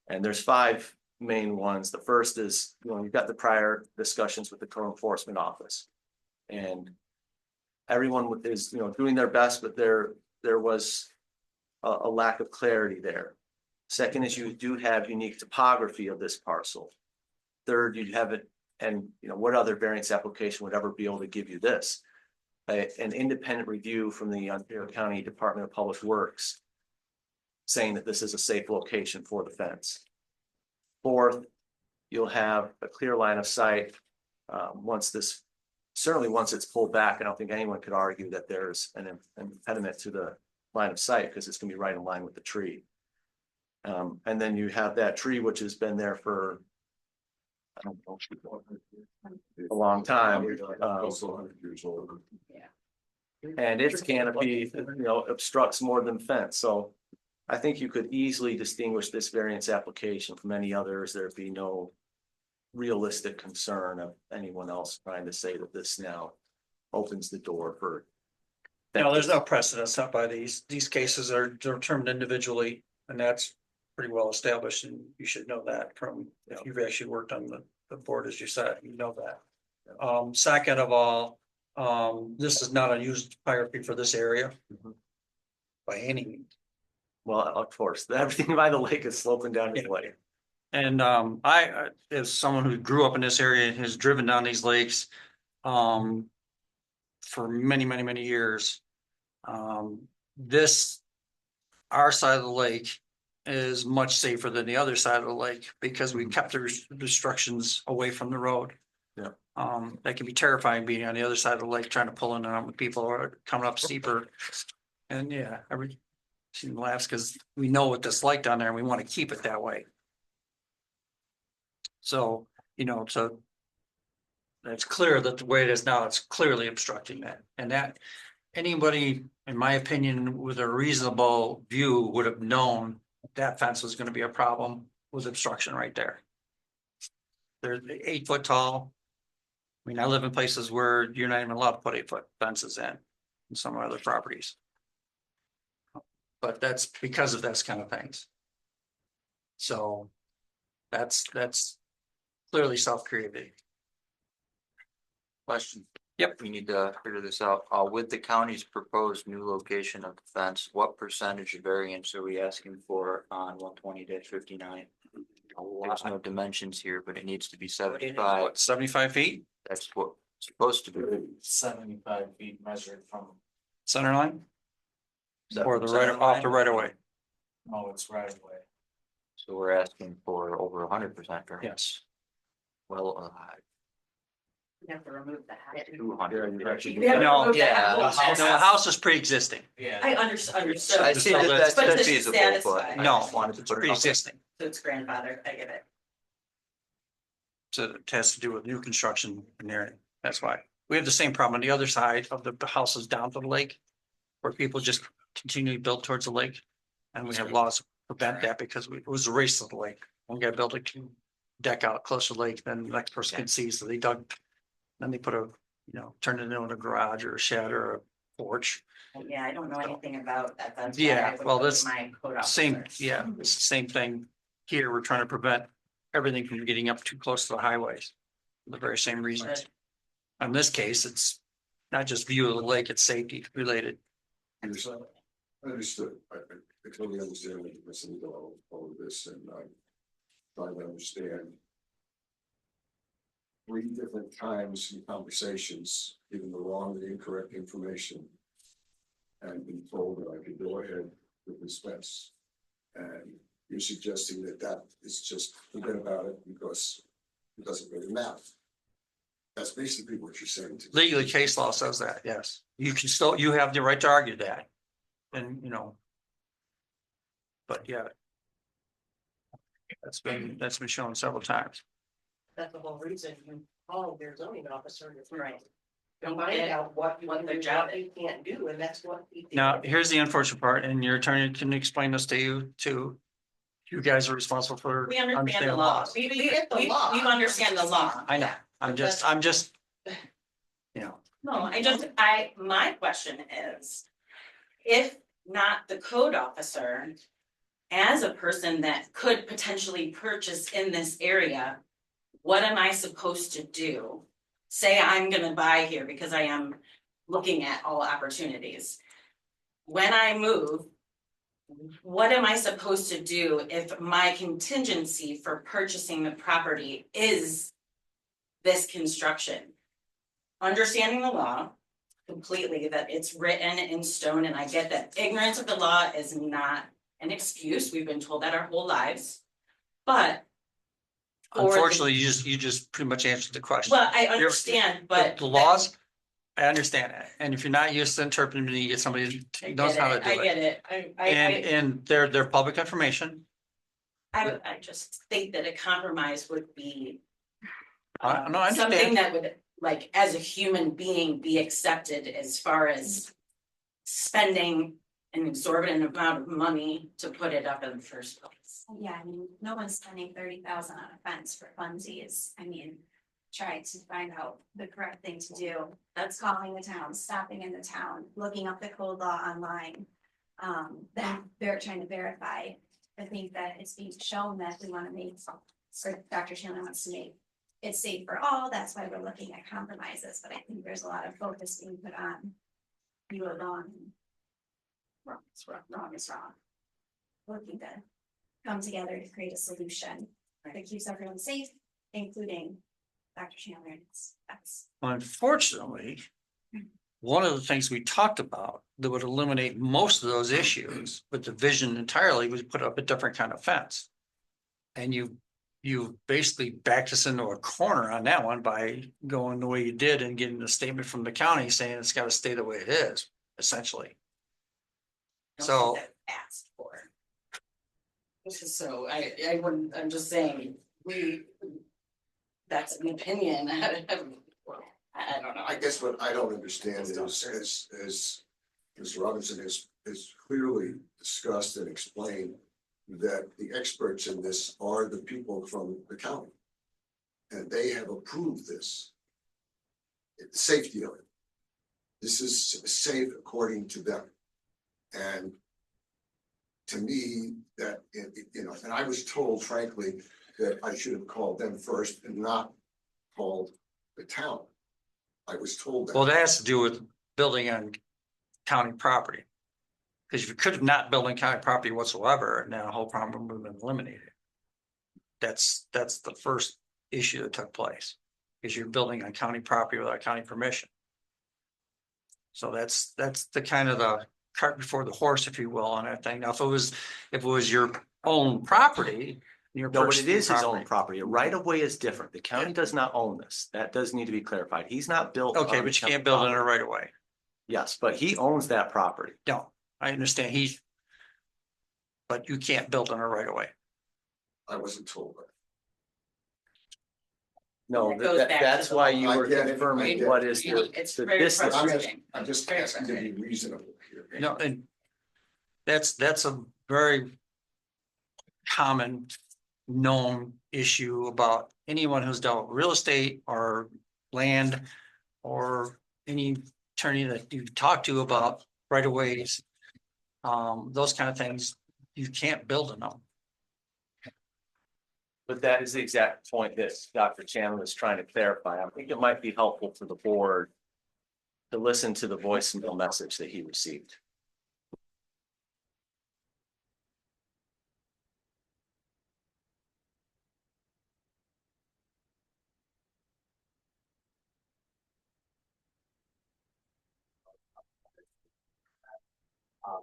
And there's 5 main ones. The first is, you've got the prior discussions with the code enforcement office. And everyone is, doing their best, but there was a lack of clarity there. Second is you do have unique topography of this parcel. Third, you'd have it, and what other variance application would ever be able to give you this? An independent review from the Ontario County Department of Public Works saying that this is a safe location for the fence. Fourth, you'll have a clear line of sight once it's pulled back. I don't think anyone could argue that there's an impediment to the line of sight because it's going to be right in line with the tree. And then you have that tree which has been there for I don't know, a long time. And its canopy, obstructs more than fence. So I think you could easily distinguish this variance application from any others. There'd be no realistic concern of anyone else trying to say that this now opens the door for. No, there's no precedent set by these. These cases are determined individually, and that's pretty well established, and you should know that from, if you've actually worked on the board, as you said, you know that. Second of all, this is not a used topography for this area. by any means. Well, of course, everything by the lake is sloping down the lake. And as someone who grew up in this area and has driven down these lakes for many, many, many years. This, our side of the lake is much safer than the other side of the lake because we kept the restrictions away from the road. Yeah. That can be terrifying being on the other side of the lake, trying to pull in and out with people or coming up steeper. And yeah, she laughs because we know what this like down there and we want to keep it that way. So, so it's clear that the way it is now, it's clearly obstructing that. And that anybody, in my opinion, with a reasonable view would have known that fence was going to be a problem with obstruction right there. They're 8 foot tall. I mean, I live in places where you're not even allowed to put 8 foot fences in some other properties. But that's because of this kind of things. So that's clearly self-created. Question. Yep. We need to figure this out. With the county's proposed new location of the fence, what percentage of variance are we asking for on 120-59? There's no dimensions here, but it needs to be 75. What, 75 feet That's what it's supposed to be. 75 feet measured from, center line Is that or the from right center off line? the right of way? no, it's right away. So we're asking for over 100% variance. Yes. Well, You have to remove that. 200. No, yeah. No, the house is pre-existing. Yeah. I understood. I see So that that's- that's But to feasible, satisfy- but I No, just wanted to it's put it up. pre-existing. So it's grandfathered, I get it. So it has to do with new construction in there. That's why. We have the same problem on the other side of the houses down to the lake. Where people just continually build towards the lake. And we have laws to prevent that because it was a race to the lake. One guy built a deck out close to the lake, then the next person can see, so they dug. Then they put turned it into a garage or a shed or a porch. Yeah, I don't know anything about that. That's Yeah, why I would well, go to that's my code officer. Same, yeah, it's the same thing. Here, we're trying to prevent everything from getting up too close to the highways. For the very same reasons. In this case, it's not just view of the lake, it's safety related. Understood. I totally understand what you're listening to all of this and I'm trying to understand. 3 different times in conversations, given the wrong and incorrect information. And been told that I could go ahead with this fence. And you're suggesting that is just forget about it because it doesn't really matter. That's basically what you're saying to me. Legally, case law says that, yes. You have the right to argue that. And, but yeah. That's been shown several times. That's the whole reason you call their zoning officer. Right. To find out what their you job you can't do, and that's what. he did. Now, here's the unfortunate part, and your attorney can explain this to you too. You guys are responsible for. We understand the understanding law. laws. We get the law. We understand the law. I know, I'm just. No, my question is, if not the code officer, as a person that could potentially purchase in this area, what am I supposed to do? Say I'm gonna buy here because I am looking at all opportunities. When I move, what am I supposed to do if my contingency for purchasing the property is this construction? Understanding the law completely, that it's written in stone, and I get that ignorance of the law is not an excuse. We've been told that our whole lives. But Unfortunately, you just pretty much answered the question. well, I understand, but The laws, I understand that, and if you're not used to interpreting, you get somebody I who knows get how to it, do I it. get it. And they're public information. I just think that a compromise would be No, I understand. something that would, like, as a human being, be accepted as far as spending an exorbitant amount of money to put it up in the first place. Yeah, I mean, no one's spending 30,000 on a fence for funsies. I mean, try to find out the correct thing to do. That's calling the town, stopping in the town, looking up the code law online. Then they're trying to verify. I think that it's being shown that we want to make, or Dr. Chandler wants to make it safe for all. That's why we're looking at compromises, but I think there's a lot of focus being put on you alone. wrong is wrong. Working to come together to create a solution that keeps everyone safe, including Dr. Chandler. That's Unfortunately, one of the things we talked about that would eliminate most of those issues with the vision entirely was put up a different kind of fence. And you basically backed us into a corner on that one by going the way you did and getting a statement from the county saying it's got to stay the way it is, essentially. So Asked for. So I wouldn't, I'm just saying, that's an opinion. I don't know. I guess what I don't understand is, as Mr. Robinson has clearly discussed and explained, that the experts in this are the people from the county. And they have approved this. The safety of it. This is safe according to them. And to me, that, you know, and I was told frankly, that I should have called them first and not called the town. I was told that. well, that has to do with building on county property. Because if you could have not built on county property whatsoever, now the whole problem would have been eliminated. That's the first issue that took place, is you're building on county property without county permission. So that's the kind of the cart before the horse, if you will, on that thing. Now, if it was your own property, your No, but it personal is his own property. A right of way is different. The county Yeah. does not own this. That does need to be clarified. He's not built. Okay, on but you county can't build in a property. right of way. Yes, but he owns that property. No, I understand but you can't build on a right of way. I wasn't told that. No, It goes back to that's the why law. you I were get it, I confirming get what it. is the It's the very distance. frustrating. I'm just Very asking to be frustrating. reasonable here. No, and that's a very common known issue about anyone who's dealt with real estate or land or any attorney that you talk to about right of ways. Those kind of things, you can't build in them. But that is the exact point that Dr. Chandler is trying to clarify. I think it might be helpful for the board to listen to the voicemail message that he received.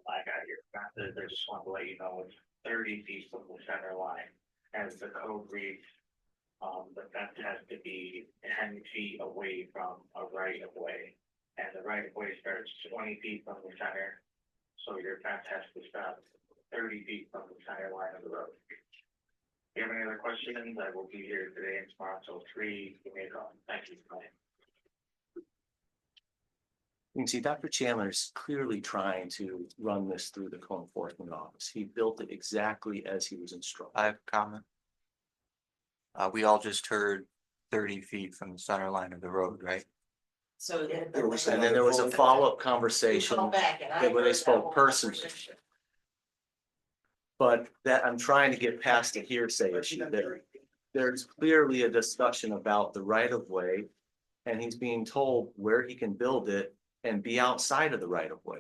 I got your message. I just want to let you know it's 30 feet from the center line. As the code reads, the fence has to be 10 feet away from a right of way. And the right of way starts 20 feet from the center. So your fence has to stop 30 feet from the center line of the road. If you have any other questions, I will be here today and tomorrow until 3. Give me a call. Thank you. Bye. You can see Dr. Chandler is clearly trying to run this through the code enforcement office. He built it exactly as he was instructed. I have a comment. We all just heard 30 feet from the center line of the road, right? So. And then there was a follow-up conversation where they spoke personally. But that I'm trying to get past the hearsay issue there. There's clearly a discussion about the right of way. And he's being told where he can build it and be outside of the right of way.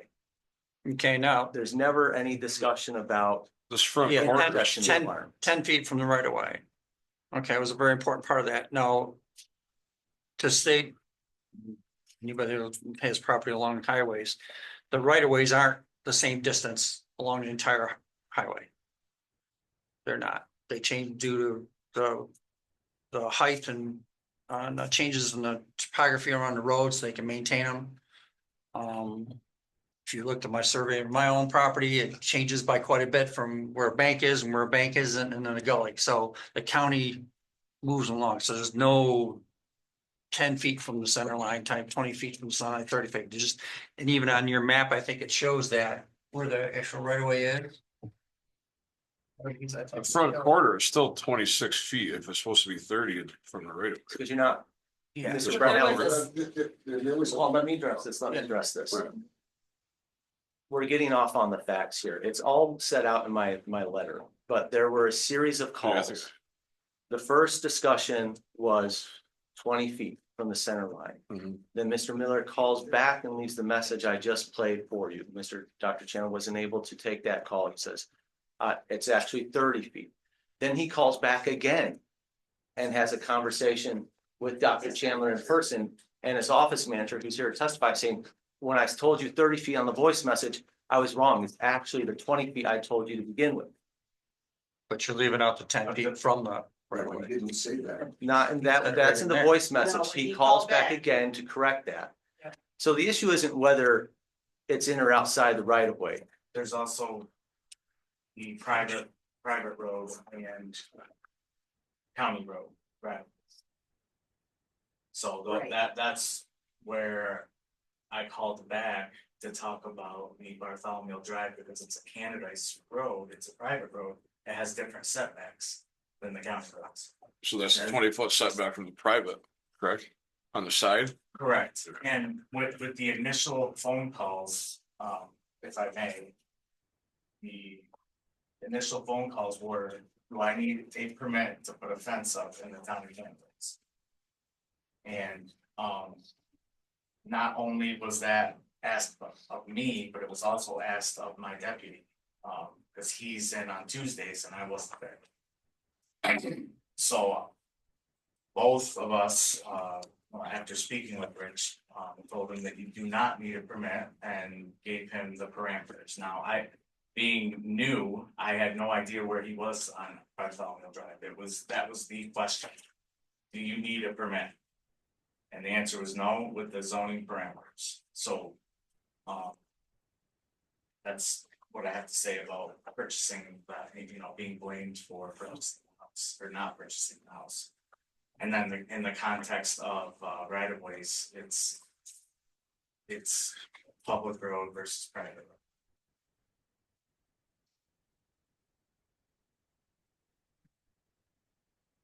Okay, now, There's never any discussion about. This front yeah, corner, 10 feet from the right of way. Okay, it was a very important part of that. Now, to state, anybody who has property along highways, the right of ways aren't the same distance along the entire highway. They're not. They change due to the height and changes in the topography around the roads. They can maintain them. If you looked at my survey of my own property, it changes by quite a bit from where a bank is and where a bank isn't and then a gully. So the county moves along. So there's no 10 feet from the center line, time 20 feet from the center line, 30 feet. Just, and even on your map, I think it shows that where the actual right of way is. the front quarter is still 26 feet if it's supposed to be 30 from the right of way. Because you're not. Yeah. Mr. But Brown, there was well, let me address this. Let me address this. We're getting off on the facts here. It's all set out in my letter, but there were a series of calls. The first discussion was 20 feet. from the center line. Mhm. Then Mr. Miller calls back and leaves the message I just played for you. Dr. Chandler wasn't able to take that call. He says, it's actually 30 feet. Then he calls back again and has a conversation with Dr. Chandler in person and his office manager who's here to testify, saying, when I told you 30 feet on the voice message, I was wrong. It's actually the 20 feet I told you to begin with. But you're leaving out the 10 feet from the right No, away. he didn't say that. Not, and that's in the Right in there. voice No, message. when He he calls called back back. again to correct that. Yeah. So the issue isn't whether it's in or outside the right of way. There's also the private road and county road, right? So Right. that's where I called back to talk about the Bartholomew Drive, because it's a Canadice road, it's a private road, it has different setbacks than the county roads. So that's a 20-foot setback from the private, correct? On the side? Correct, and with the initial phone calls, if I may. The initial phone calls were, do I need a permit to put a fence up in the town of Cambridge? And, not only was that asked of me, but it was also asked of my deputy. Cause he's in on Tuesdays and I wasn't there. So. Both of us, after speaking with Rich, told him that you do not need a permit and gave him the parameters. Now, being new, I had no idea where he was on Bartholomew Drive. That was the question. Do you need a permit? And the answer was no with the zoning parameters. So, that's what I have to say about purchasing, being blamed for purchasing the house or not purchasing the house. And then in the context of right of ways, it's public road versus private road.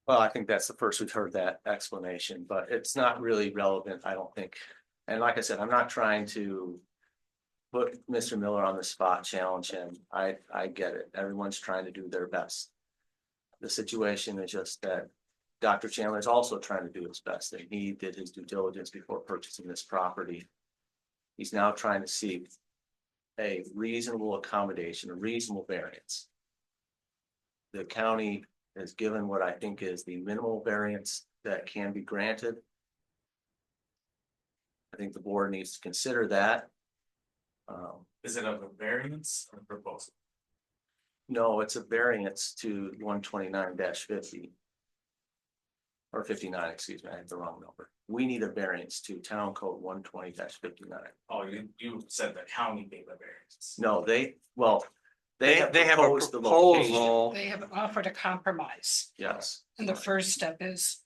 Well, I think that's the first we've heard that explanation, but it's not really relevant, I don't think. And like I said, I'm not trying to put Mr. Miller on the spot, challenge him. I get it. Everyone's trying to do their best. The situation is just that Dr. Chandler is also trying to do his best, and he did his due diligence before purchasing this property. He's now trying to seek a reasonable accommodation, a reasonable variance. The county has given what I think is the minimal variance that can be granted. I think the board needs to consider that. Is it a variance or proposal? No, it's a variance to 129-50. Or 59, excuse me, I had the wrong number. We need a variance to town code 120-59. Oh, you said the county gave a variance. No, they have They have a proposed the location. proposal. They have offered a compromise. Yes. And the first step is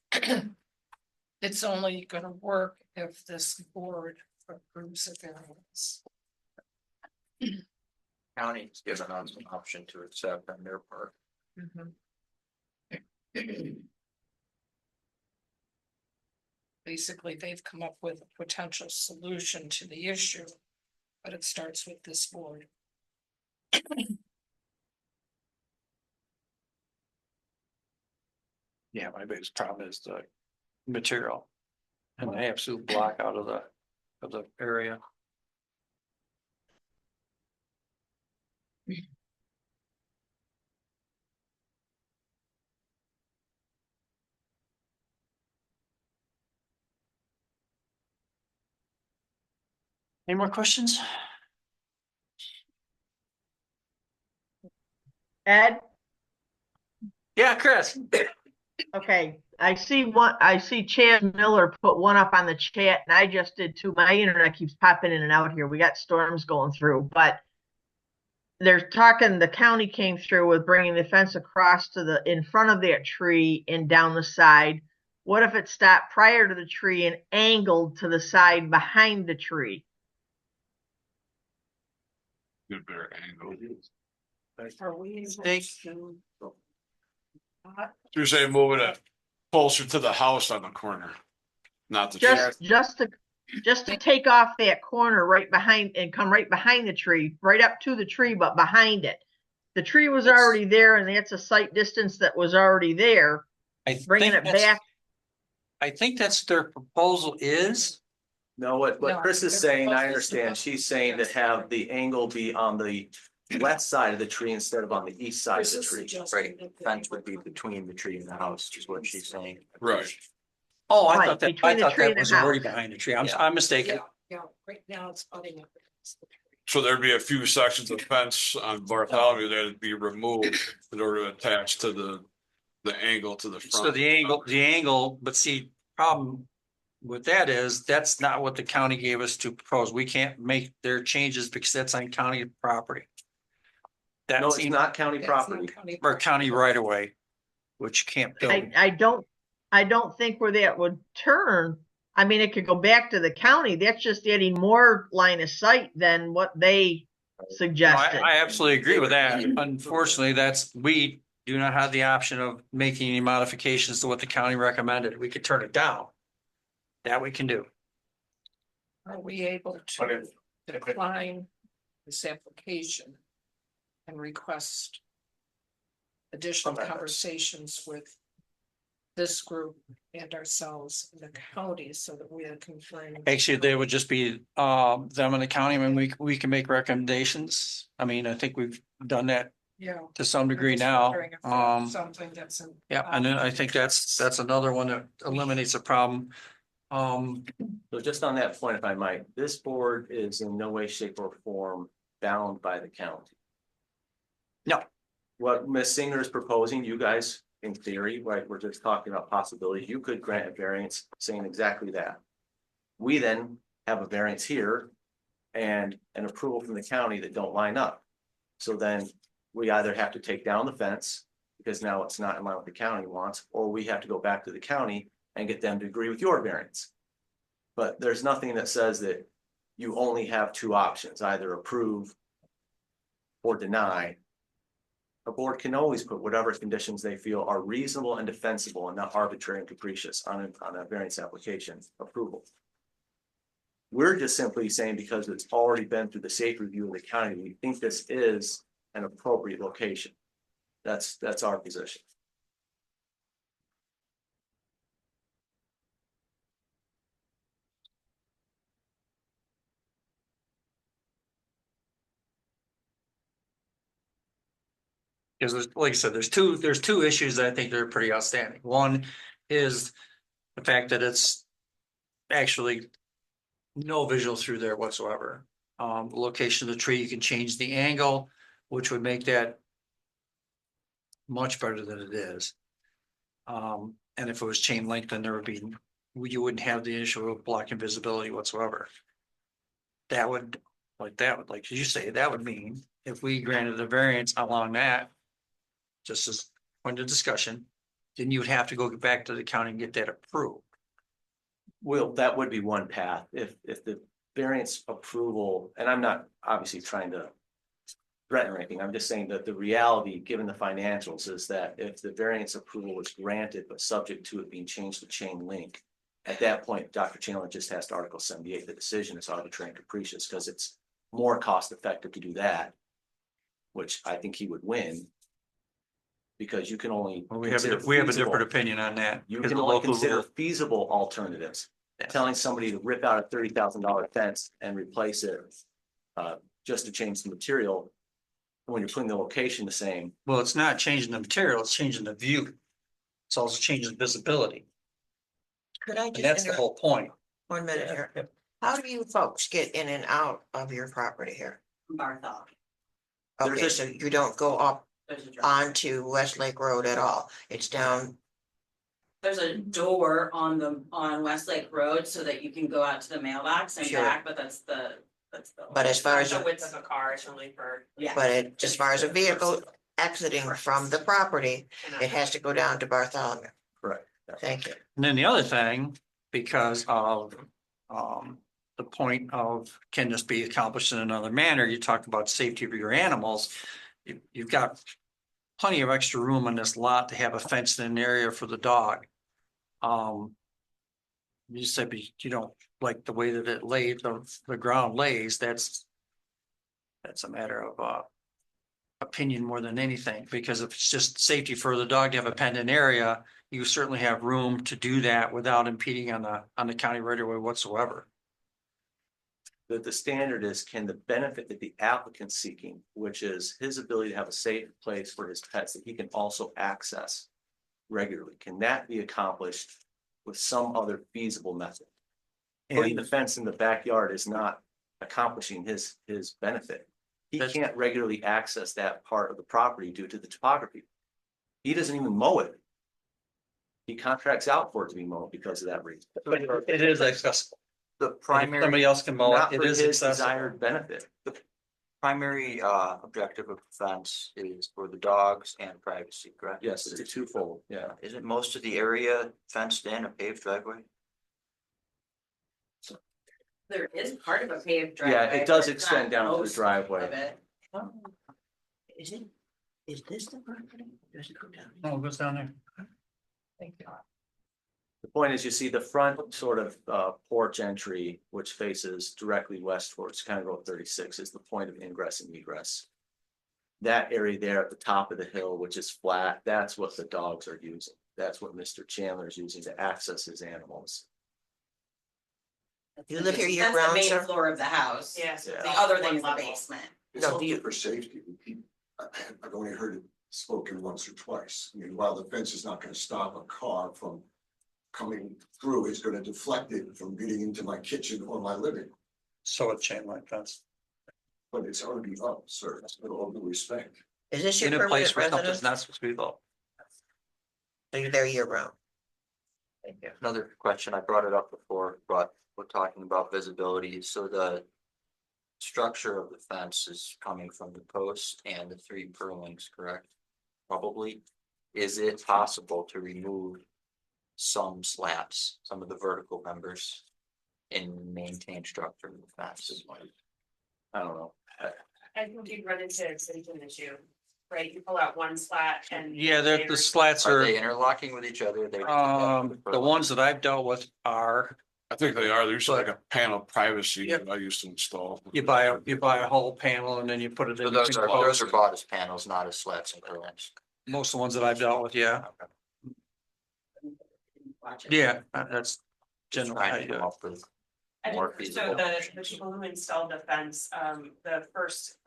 it's only gonna work if this board approves a variance. County's given us an option to accept on their part. Basically, they've come up with a potential solution to the issue, but it starts with this board. Yeah, my biggest problem is the material. And the absolute block out of the area. Any more questions? Ed, Yeah, Chris. okay, I see Chad Miller put one up on the chat and I just did too. My internet keeps popping in and out here. We got storms going through, but they're talking, the county came through with bringing the fence across to in front of that tree and down the side. What if it stopped prior to the tree and angled to the side behind the tree? Get a better angle. Are we able They- to? You're saying moving it closer to the house on the corner, not the. Just to take off that corner right behind and come right behind the tree, right up to the tree, but behind it. The tree was already there and that's a sight distance that was already there. I Bringing think it back. I think that's their proposal is. No, what No, Chris is they're saying, I proposing- understand, she's saying to have the angle be on the west side of the tree instead of on the east side of Chris the is tree. suggesting Right, that they fence would work be on- between the tree and the house, is what she's saying. Right. Oh, I Right, thought that, between I the thought tree that and the was already house. behind the tree. I'm Yeah. mistaken. Yeah, yeah, right now it's butting up against the tree. So there'd be a few sections of fence on Bartholomew that'd be removed in order to attach to the angle to the front. So the angle, but see, problem with that is, that's not what the county gave us to propose. We can't make their changes because that's on county property. No, That's it's not county That's not property. county or county right of way, which you can't build. I don't think where that would turn. I mean, it could go back to the county. That's just adding more line of sight than what they No, suggested. I absolutely agree with that. Unfortunately, we do not have the option of making any modifications to what the county recommended. We could turn it down. That we can do. Are we able to decline this application and request additional conversations with this group and ourselves in the county so that we are confirmed? Actually, they would just be them in the county. I mean, we can make recommendations. I mean, I think we've done that Yeah. to some degree I'm just now. wondering if that's something that's in. Yeah, and then I think that's another one that eliminates a problem. So just on that point, if I might, this board is in no way, shape or form bound by the county. No. What Ms. Singer is proposing, you guys, in theory, right, we're just talking about possibilities, you could grant a variance saying exactly that. We then have a variance here and an approval from the county that don't line up. So then we either have to take down the fence because now it's not in line with the county wants, or we have to go back to the county and get them to agree with your variance. But there's nothing that says that you only have two options, either approve or deny. A board can always put whatever conditions they feel are reasonable and defensible and not arbitrary and capricious on a variance application approval. We're just simply saying because it's already been through the safe review of the county, we think this is an appropriate location. That's our position. Because there's, like I said, there's two issues that I think they're pretty outstanding. One is the fact that it's actually no visual through there whatsoever. The location of the tree, you can change the angle, which would make that much better than it is. And if it was chain link, then there would be, you wouldn't have the issue of blocking visibility whatsoever. That would, like you say, that would mean if we granted a variance along that, just as point of discussion, then you would have to go back to the county and get that approved. Well, that would be one path if the variance approval, and I'm not obviously trying to threaten or anything, I'm just saying that the reality, given the financials, is that if the variance approval was granted, but subject to it being changed to chain link, at that point, Dr. Chandler just has to Article 78, the decision is arbitrary and capricious, because it's more cost effective to do that, which I think he would win. Because you can only. Well, we have a consider different feasible- opinion on that. You because can the only local consider rule- feasible alternatives. Telling somebody to rip out a $30,000 fence and replace it just to change the material. When you're putting the location the same. Well, it's not changing the material, it's changing the view. It's also changing visibility. Could I And just that's the interrupt whole point. 1 minute here? How do you folks get in and out of your property here? Barthol. There's Okay, a- so you don't go up There's a driveway. onto Westlake Road at all. It's down, There's a door on Westlake Road so that you can go out to the mailbox and Sure. back, but that's the. but as far as, The width of a car is only for. Yeah. but as far as a vehicle exiting from the property, it has to go down to Bartholomew. Correct. Thank you. And then the other thing, because of the point of can this be accomplished in another manner, you talk about safety of your animals. You've got plenty of extra room on this lot to have a fenced in area for the dog. You said you don't like the way that it laid, the ground lays, that's a matter of opinion more than anything, because if it's just safety for the dog to have a penned area, you certainly have room to do that without impeding on the county right of way whatsoever. The standard is, can the benefit that the applicant's seeking, which is his ability to have a safe place for his pets that he can also access regularly, can that be accomplished with some other feasible method? Putting the fence in the backyard is not accomplishing his benefit. He can't regularly access that part of the property due to the topography. He doesn't even mow it. He contracts out for it to be mowed because of that reason. But it is accessible. The And if primary. somebody else can mow Not it, for it is his accessible. desired benefit. Primary objective of the fence is for the dogs and privacy, correct? Yes, it's a twofold, yeah. Isn't most of the area fenced in, a paved driveway? There is part of a paved driveway. Yeah, it does but it's extend not down to the most driveway. of it. Is this the property? Does it go down? Oh, it goes down there. Thank you. The point is, you see the front sort of porch entry, which faces directly west towards County Road 36, is the point of ingress and egress. That area there at the top of the hill, which is flat, that's what the dogs are using. That's what Mr. Chandler is using to access his animals. You live here year That's the round, main sir? floor of the house. Yes. Yeah. The other thing is the basement. It's No, do also you- for safety. I've only heard it spoken once or twice. I mean, while the fence is not gonna stop a car from coming through, it's gonna deflect it from getting into my kitchen or my living. So a chain link fence. But it's already up, sir, with all due respect. Is this your In a place permanent where something's residence? not supposed to be built. Are you there year round? Thank you. Another question, I brought it up before, but we're talking about visibility, so the structure of the fence is coming from the post and the 3 purlins, correct? Probably. Is it possible to remove some slats, some of the vertical members, and maintain structure of the fence? I don't know. I think you'd run into a symptom issue, right? You pull out one slat and. Yeah, the slats Are are, they interlocking with each other? They the ones that I've dealt with are, I think they are. There's like a panel privacy Yep. that I used to install. you buy a whole panel and then you put it So in. those between are posts. bought as panels, not as slats and purlins. Most of the ones that I've dealt with, yeah, Watch it. yeah, that's Just generally how trying you to do come it. up with I more think so feasible. the people who installed the fence, the first,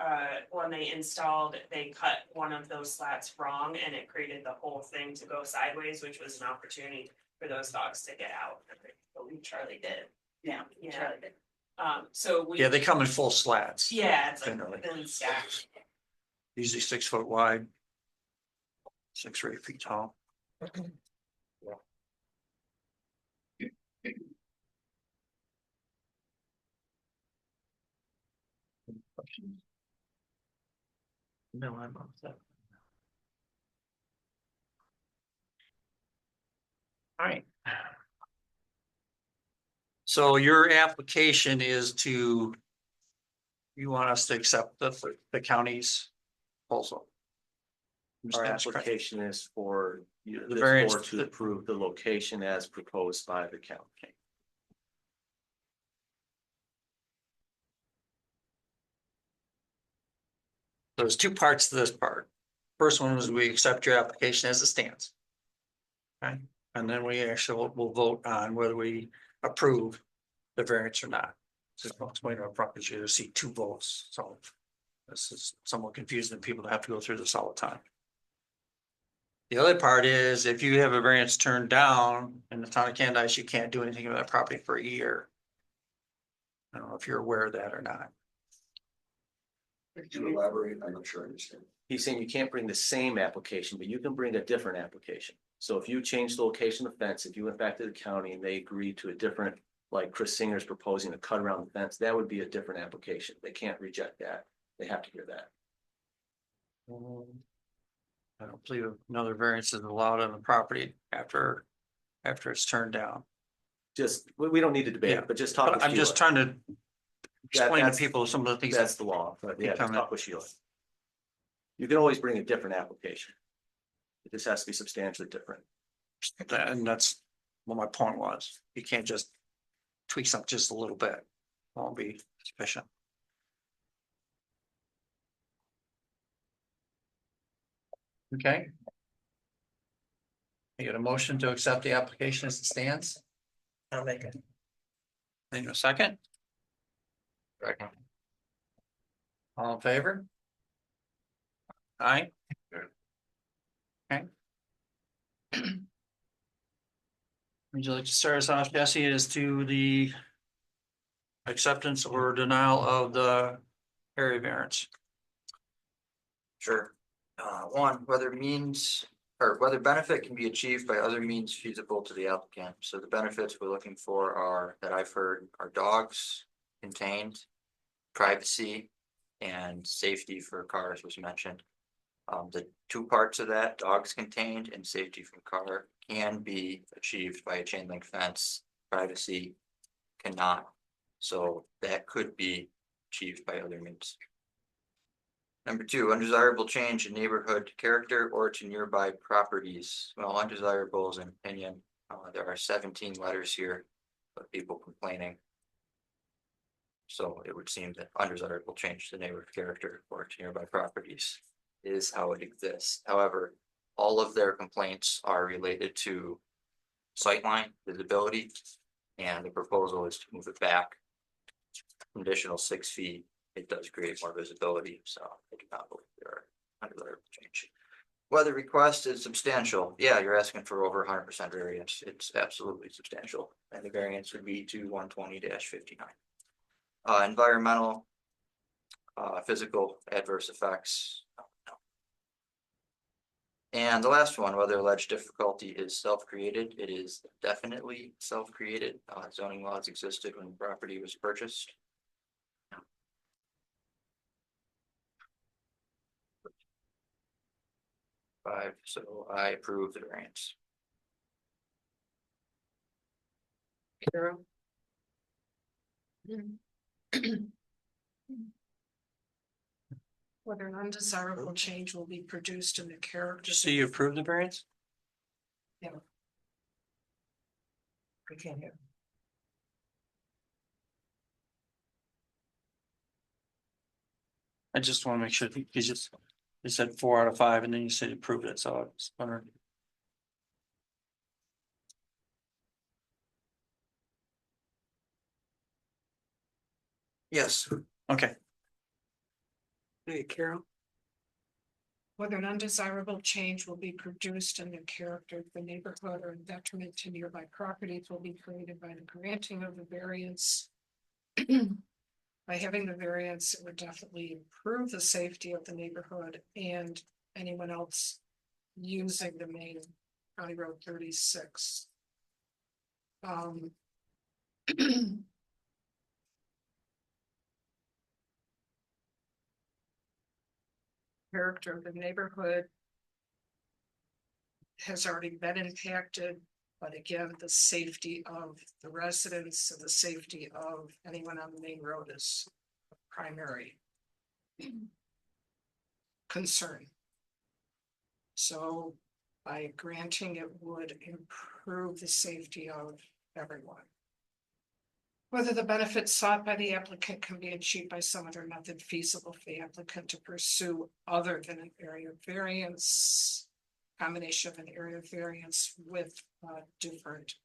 one they installed, they cut one of those slats wrong and it created the whole thing to go sideways, which was an opportunity for those dogs to get out. But Charlie did. Yeah, Yeah. Charlie did. So we. Yeah, they come in full slats, Yeah, it's like Generally. then stacked. usually 6 foot wide. 6 or 8 feet tall. No, I'm all set. All right. So your application is to, you want us to accept the county's proposal? Our application is for you, The this variance- board to approve the location as proposed by the county. There's 2 parts to this part. First one is we accept your application as it stands. Okay, and then we actually will vote on whether we approve the variance or not. Just I'll explain up front, because you see 2 votes, so this is somewhat confusing to people that have to go through this all the time. The other part is if you have a variance turned down in the town of Candice, you can't do anything with that property for a year. I don't know if you're aware of that or not. Could you elaborate? I'm not sure I understand. He's saying you can't bring the same application, but you can bring a different application. So if you change the location of the fence, if you went back to the county and they agreed to a different, like Chris Singer's proposing to cut around the fence, that would be a different application. They can't reject that. They have to hear that. I don't believe another variance is allowed on the property after it's turned down. Just, we don't need to debate Yeah, it, but just talk. But with I'm just Sheila. trying to explain to that's- people some of the things. That's the law, but yeah, just Become talk with Sheila. You can always bring a different application. It just has to be substantially different. And that's what my point was. You can't just tweak something just a little bit. Won't be sufficient. Okay. You get a motion to accept the application as it stands? I'll make it. Need a second? Second. All in favor? Aye. Okay. Would you like to start us off, Jesse, as to the acceptance or denial of the area variance? Sure. One, whether means or whether benefit can be achieved by other means feasible to the applicant. So the benefits we're looking for are, that I've heard, are dogs contained, privacy, and safety for cars was mentioned. The two parts of that, dogs contained and safety from car, can be achieved by a chain link fence. Privacy cannot. So that could be achieved by other means. Number two, undesirable change in neighborhood character or to nearby properties. Well, undesirable is an opinion. There are 17 letters here of people complaining. So it would seem that undesirable change to neighborhood character or to nearby properties is how it exists. However, all of their complaints are related to sightline visibility, and the proposal is to move it back an additional 6 feet. It does create more visibility, so I do not believe there are undesirable change. Whether request is substantial, yeah, you're asking for over 100% variance. It's absolutely substantial, and the variance would be to 120-59. Environmental, physical adverse effects. No. And the last one, whether alleged difficulty is self-created, it is definitely self-created. Zoning laws existed when the property was purchased. Five, so I approve the variance. Carol? Whether an undesirable change will be produced in the character. So you approve the variance? We can't hear. I just want to make sure that you said 4 out of 5 and then you said you approved it, so I was wondering. Yes. Okay. Hey, Carol. Whether an undesirable change will be produced in the character of the neighborhood or in detriment to nearby properties will be created by the granting of the variance. By having the variance, it would definitely improve the safety of the neighborhood and anyone else using the main County Road 36. Character of the neighborhood has already been impacted, but again, the safety of the residents and the safety of anyone on the main road is a primary concern. So by granting it would improve the safety of everyone. Whether the benefits sought by the applicant can be achieved by some other method feasible for the applicant to pursue other than an area variance. Combination of an area variance with different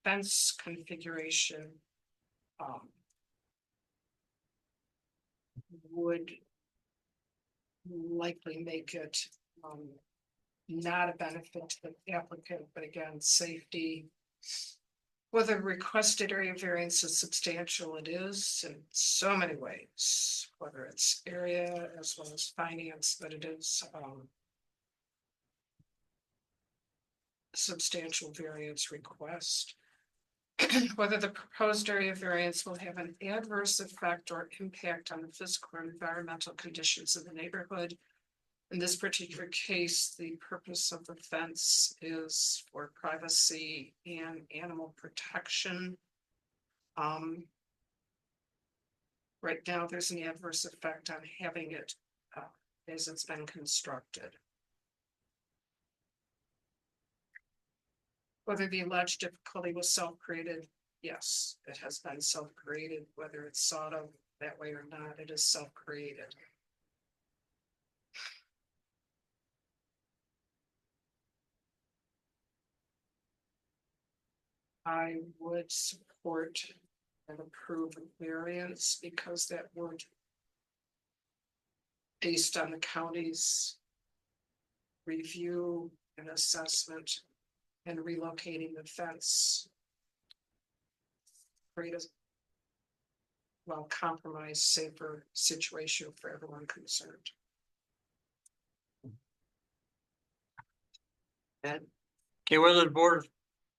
fence configuration would likely make it not a benefit to the applicant, but again, safety. Whether requested area variance is substantial, it is in so many ways, whether it's area as well as finance, but it is substantial variance request. Whether the proposed area variance will have an adverse effect or impact on the physical or environmental conditions of the neighborhood. In this particular case, the purpose of the fence is for privacy and animal protection. Right now, there's an adverse effect on having it as it's been constructed. Whether the alleged difficulty was self-created, yes, it has been self-created, whether it's thought of that way or not, it is self-created. I would support and approve a variance because that would, based on the county's review and assessment and relocating the fence, create a well compromised, safer situation for everyone concerned. Okay,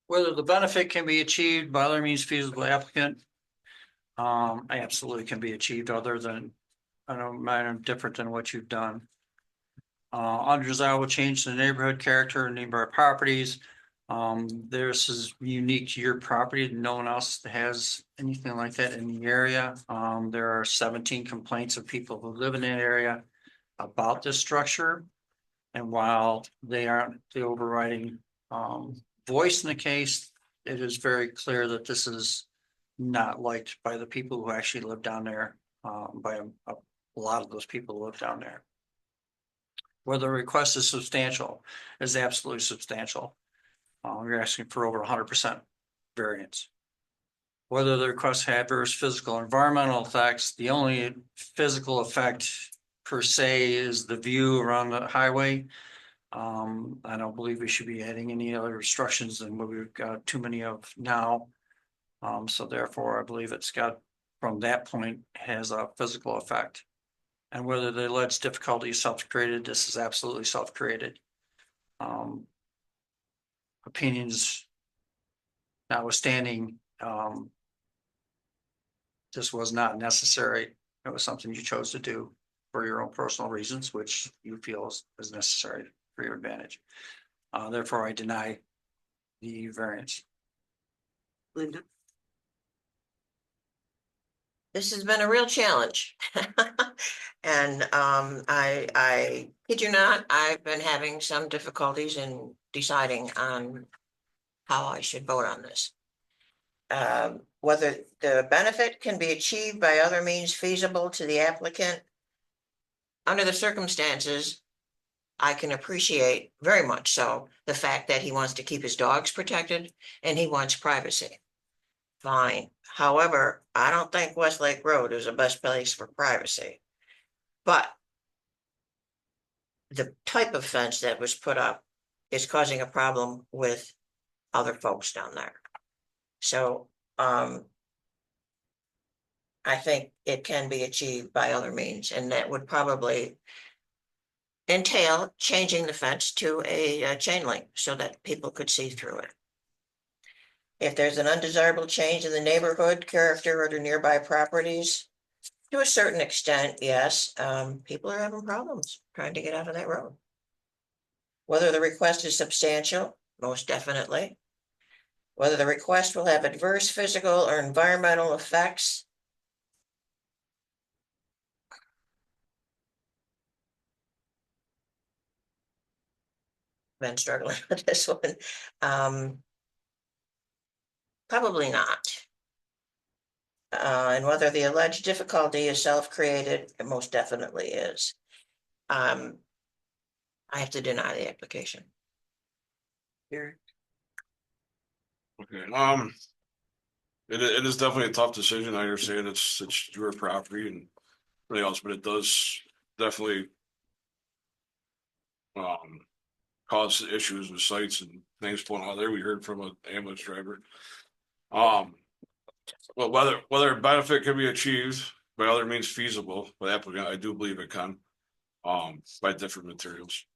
whether the benefit can be achieved by other means feasible applicant. Absolutely can be achieved other than, I don't mind, different than what you've done. Undesirable change to the neighborhood character and neighborhood properties. This is unique to your property. No one else has anything like that in the area. There are 17 complaints of people who live in that area about this structure. And while they aren't the overriding voice in the case, it is very clear that this is not liked by the people who actually live down there, by a lot of those people who live down there. Whether the request is substantial, is absolutely substantial. You're asking for over 100% variance. Whether the request had adverse physical or environmental effects, the only physical effect per se is the view around the highway. I don't believe we should be adding any other restrictions than what we've got too many of now. So therefore, I believe it's got, from that point, has a physical effect. And whether the alleged difficulty is self-created, this is absolutely self-created. Opinions notwithstanding, this was not necessary. It was something you chose to do for your own personal reasons, which you feel is necessary for your advantage. Therefore, I deny the variance. Linda? This has been a real challenge. And I kid you not, I've been having some difficulties in deciding on how I should vote on this. Whether the benefit can be achieved by other means feasible to the applicant. Under the circumstances, I can appreciate very much so the fact that he wants to keep his dogs protected and he wants privacy. Fine. However, I don't think Westlake Road is the best place for privacy. But the type of fence that was put up is causing a problem with other folks down there. So I think it can be achieved by other means, and that would probably entail changing the fence to a chain link so that people could see through it. If there's an undesirable change in the neighborhood character or the nearby properties, to a certain extent, yes, people are having problems trying to get out of that road. Whether the request is substantial, most definitely. Whether the request will have adverse physical or environmental effects. Been struggling with this one. Probably not. And whether the alleged difficulty is self-created, it most definitely is. I have to deny the application. Here. Okay, it is definitely a tough decision. I understand it's your property and everything else, but it does definitely cause issues with sites and things going on there. We heard from an ambulance driver. Well, whether benefit can be achieved by other means feasible by applicant, I do believe it can, by different materials.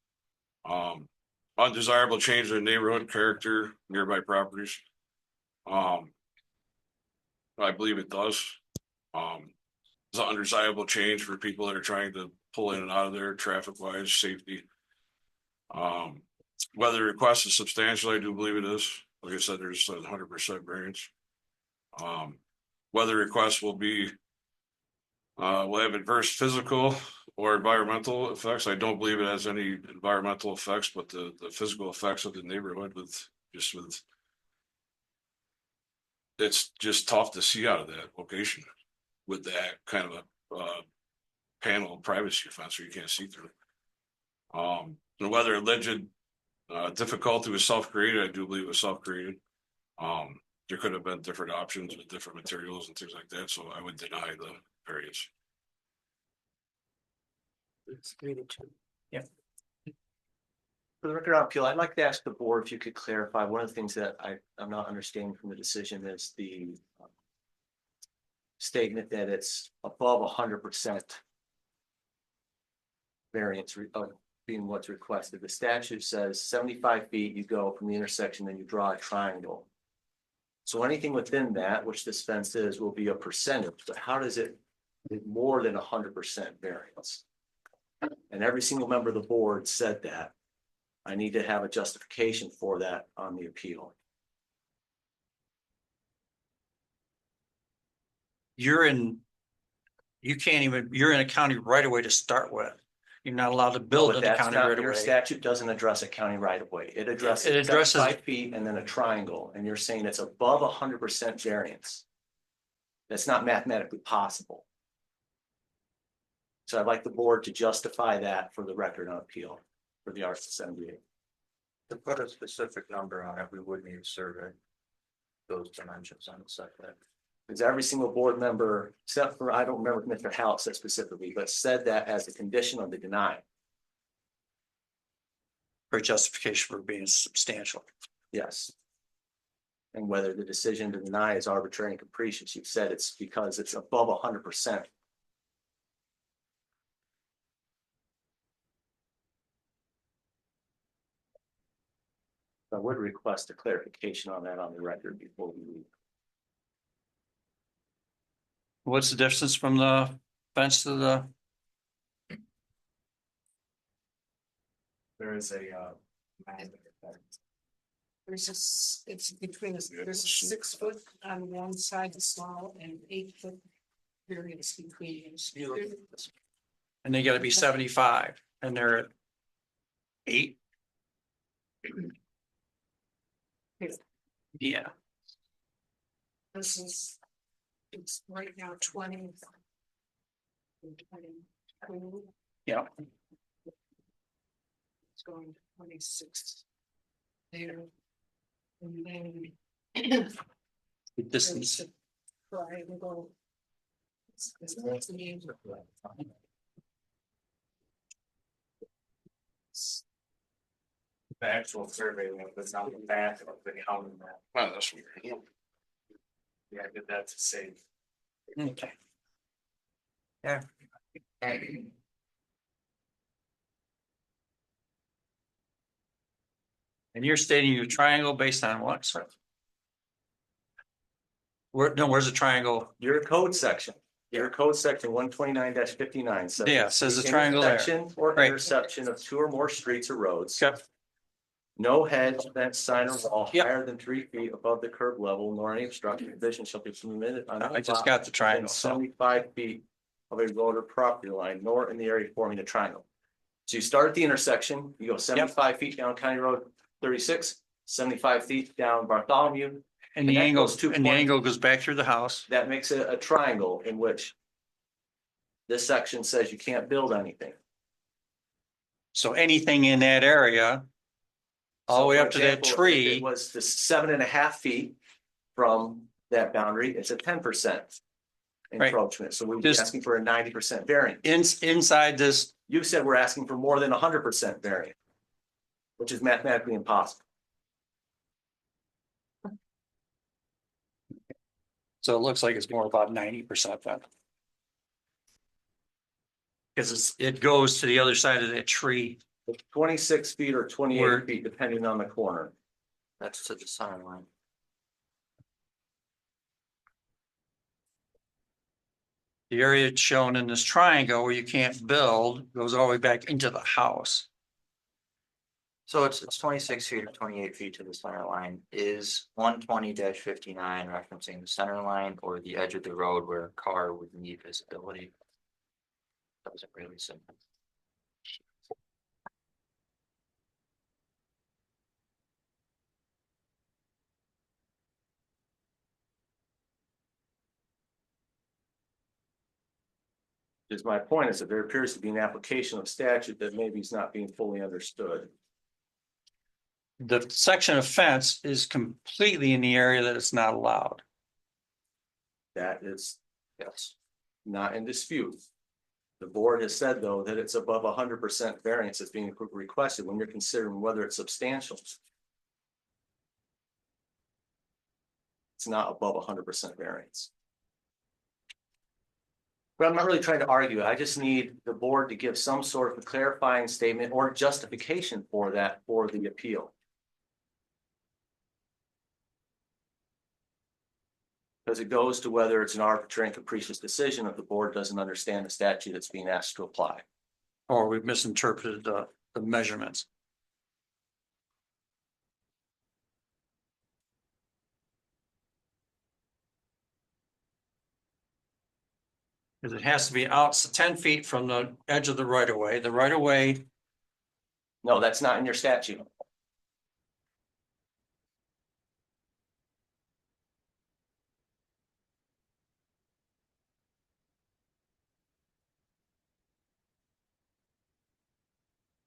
Undesirable change in neighborhood character, nearby properties. I believe it does. It's an undesirable change for people that are trying to pull in and out of there, traffic wise, safety. Whether the request is substantial, I do believe it is. Like I said, there's 100% variance. Whether requests will have adverse physical or environmental effects. I don't believe it has any environmental effects, but the physical effects of the neighborhood it's just tough to see out of that location with that kind of a panel of privacy fence where you can't see through. And whether alleged difficulty was self-created, I do believe it was self-created. there could have been different options with different materials and things like that, so I would deny the variance. It's 3-2. For the record on appeal, I'd like to ask the board if you could clarify, one of the things that I'm not understanding from the decision is the statement that it's above 100% variance of being what's requested. The statute says 75 feet, you go from the intersection, then you draw a triangle. So anything within that, which this fence is, will be a percentage, but how does it more than 100% variance? And every single member of the board said that. I need to have a justification for that on the appeal. You're in a county right away to start with. You're not allowed to build But in a that's county not, right your away. statute doesn't address a county right of way. It addresses It addresses- 75 feet and then a triangle, and you're saying it's above 100% variance. That's not mathematically possible. So I'd like the board to justify that for the record on appeal for the RC78. To put a specific number on it, we would need to survey those dimensions on the site plan. Because every single board member, except for, I don't remember if Mr. Howell said specifically, but said that as a condition of the denial. For justification for being substantial. Yes. And whether the decision to deny is arbitrary and capricious, you've said it's because it's above 100%. I would request a clarification on that on the record before we leave. What's the distance from the fence to the? There is a, It's between, there's a 6 foot on one side, small, and 8 foot variance between. And they gotta be 75 and they're at 8. Yeah, This is, it's right now 20. and 22. yeah. It's going to 26. There. And then. The distance. there's a Triangle. It's the actual survey was not the back of the county map. Wow, that's weird. Yeah, I did that to save. Okay. And you're stating your triangle based on what, sir? Where's the triangle? Your code section, your code section 129-59 says. Yeah, it says the triangle there. Intersection or Right. interception of 2 or more streets or roads. Okay. No hedge, fence, sign, or wall Yep. higher than 3 feet above the curb level, nor any obstruction of vision shall be permitted on. I just got the triangle. So 75 feet of a road or property line, nor in the area forming a triangle. So you start at the intersection, you go 75 feet down County Road 36, 75 feet down Bartholomew. and the that angle, goes 2 and the points. angle goes back through the house. That makes it a triangle in which this section says you can't build anything. So anything in that area, all the So, way for up to that example, if tree, it was the 7.5 feet from that boundary, it's a 10% Right. encroachment. So we'd be Just- asking for a 90% variance. inside this, You said we're asking for more than 100% variance, which is mathematically impossible. so it looks like it's more about 90% then. Because it goes to the other side of that tree. 26 feet or 28 Where- feet, depending on the corner. That's to the center line. The area shown in this triangle where you can't build goes all the way back into the house. So it's 26 feet or 28 feet to the center line. Is 120-59 referencing the center line or the edge of the road where a car would need visibility? Doesn't really say. Is my point is that there appears to be an application of statute that maybe is not being fully understood. the section of fence is completely in the area that it's not allowed. That is, yes, not in dispute. The board has said, though, that it's above 100% variance that's being requested when you're considering whether it's substantial. It's not above 100% variance. But I'm not really trying to argue. I just need the board to give some sort of a clarifying statement or justification for that, for the appeal. Because it goes to whether it's an arbitrary and capricious decision if the board doesn't understand the statute that's being asked to apply. Or we've misinterpreted the measurements. Because it has to be out 10 feet from the edge of the right of way. The right of way, No, that's not in your statute.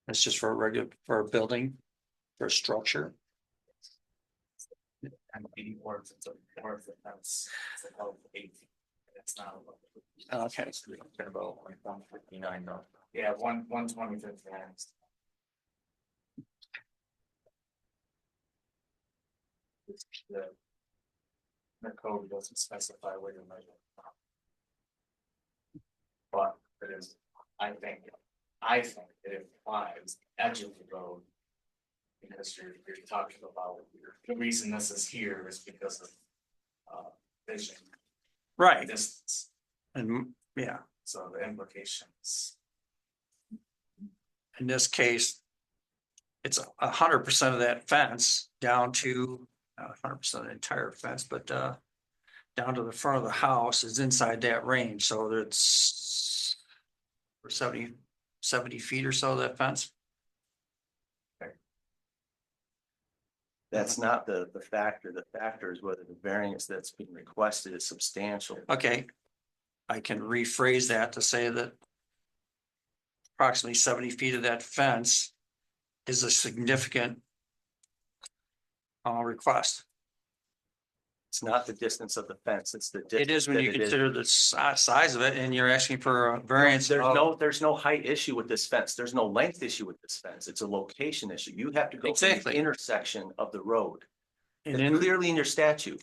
that's just for a regular, for a building, for a structure. It's not. Okay. Talking about like 159 though. Yeah, 125th variance. The code doesn't specify where you're measuring from. But it is, I think it implies edge of the road. Because you're talking about, the reason this is here is because of vision. Right. Distance, And yeah, so the implications. in this case, it's 100% of that fence down to, not 100% of the entire fence, but down to the front of the house is inside that range. So it's for 70 feet or so of that fence. That's not the factor. The factor is whether the variance that's being requested is substantial. Okay, I can rephrase that to say that approximately 70 feet of that fence is a significant request. It's not the distance of the fence, it's the distance. It is when you consider the size of it and you're asking for a variance. There's no height issue with this fence. There's no length issue with this fence. It's a location issue. You have to go to the Exactly. intersection of the road. And It's clearly in your statute.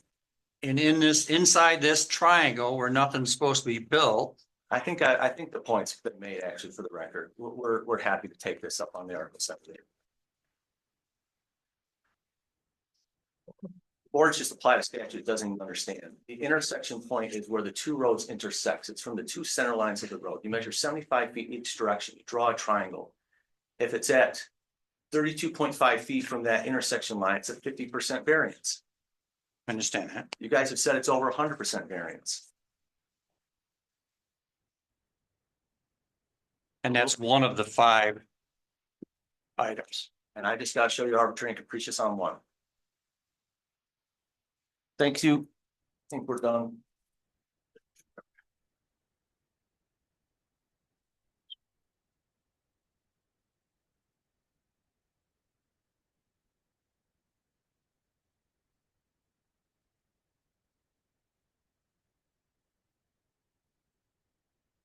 and in this, inside this triangle where nothing's supposed to be built, I think the point's been made actually for the record. We're happy to take this up on the article separately. Boards just apply the statute, it doesn't even understand. The intersection point is where the two roads intersect. It's from the two center lines of the road. You measure 75 feet each direction, you draw a triangle. If it's at 32.5 feet from that intersection line, it's a 50% variance. I understand that. You guys have said it's over 100% variance. And that's one of the 5 items. And I just gotta show you arbitrary and capricious on one. Thank you. I think we're done.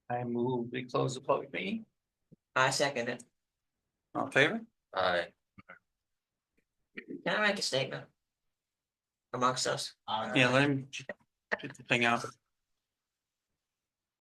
I move we close the public meeting. I second it. All in favor? Aye. Can I make a statement? Amongst us? Yeah, let him get the thing out.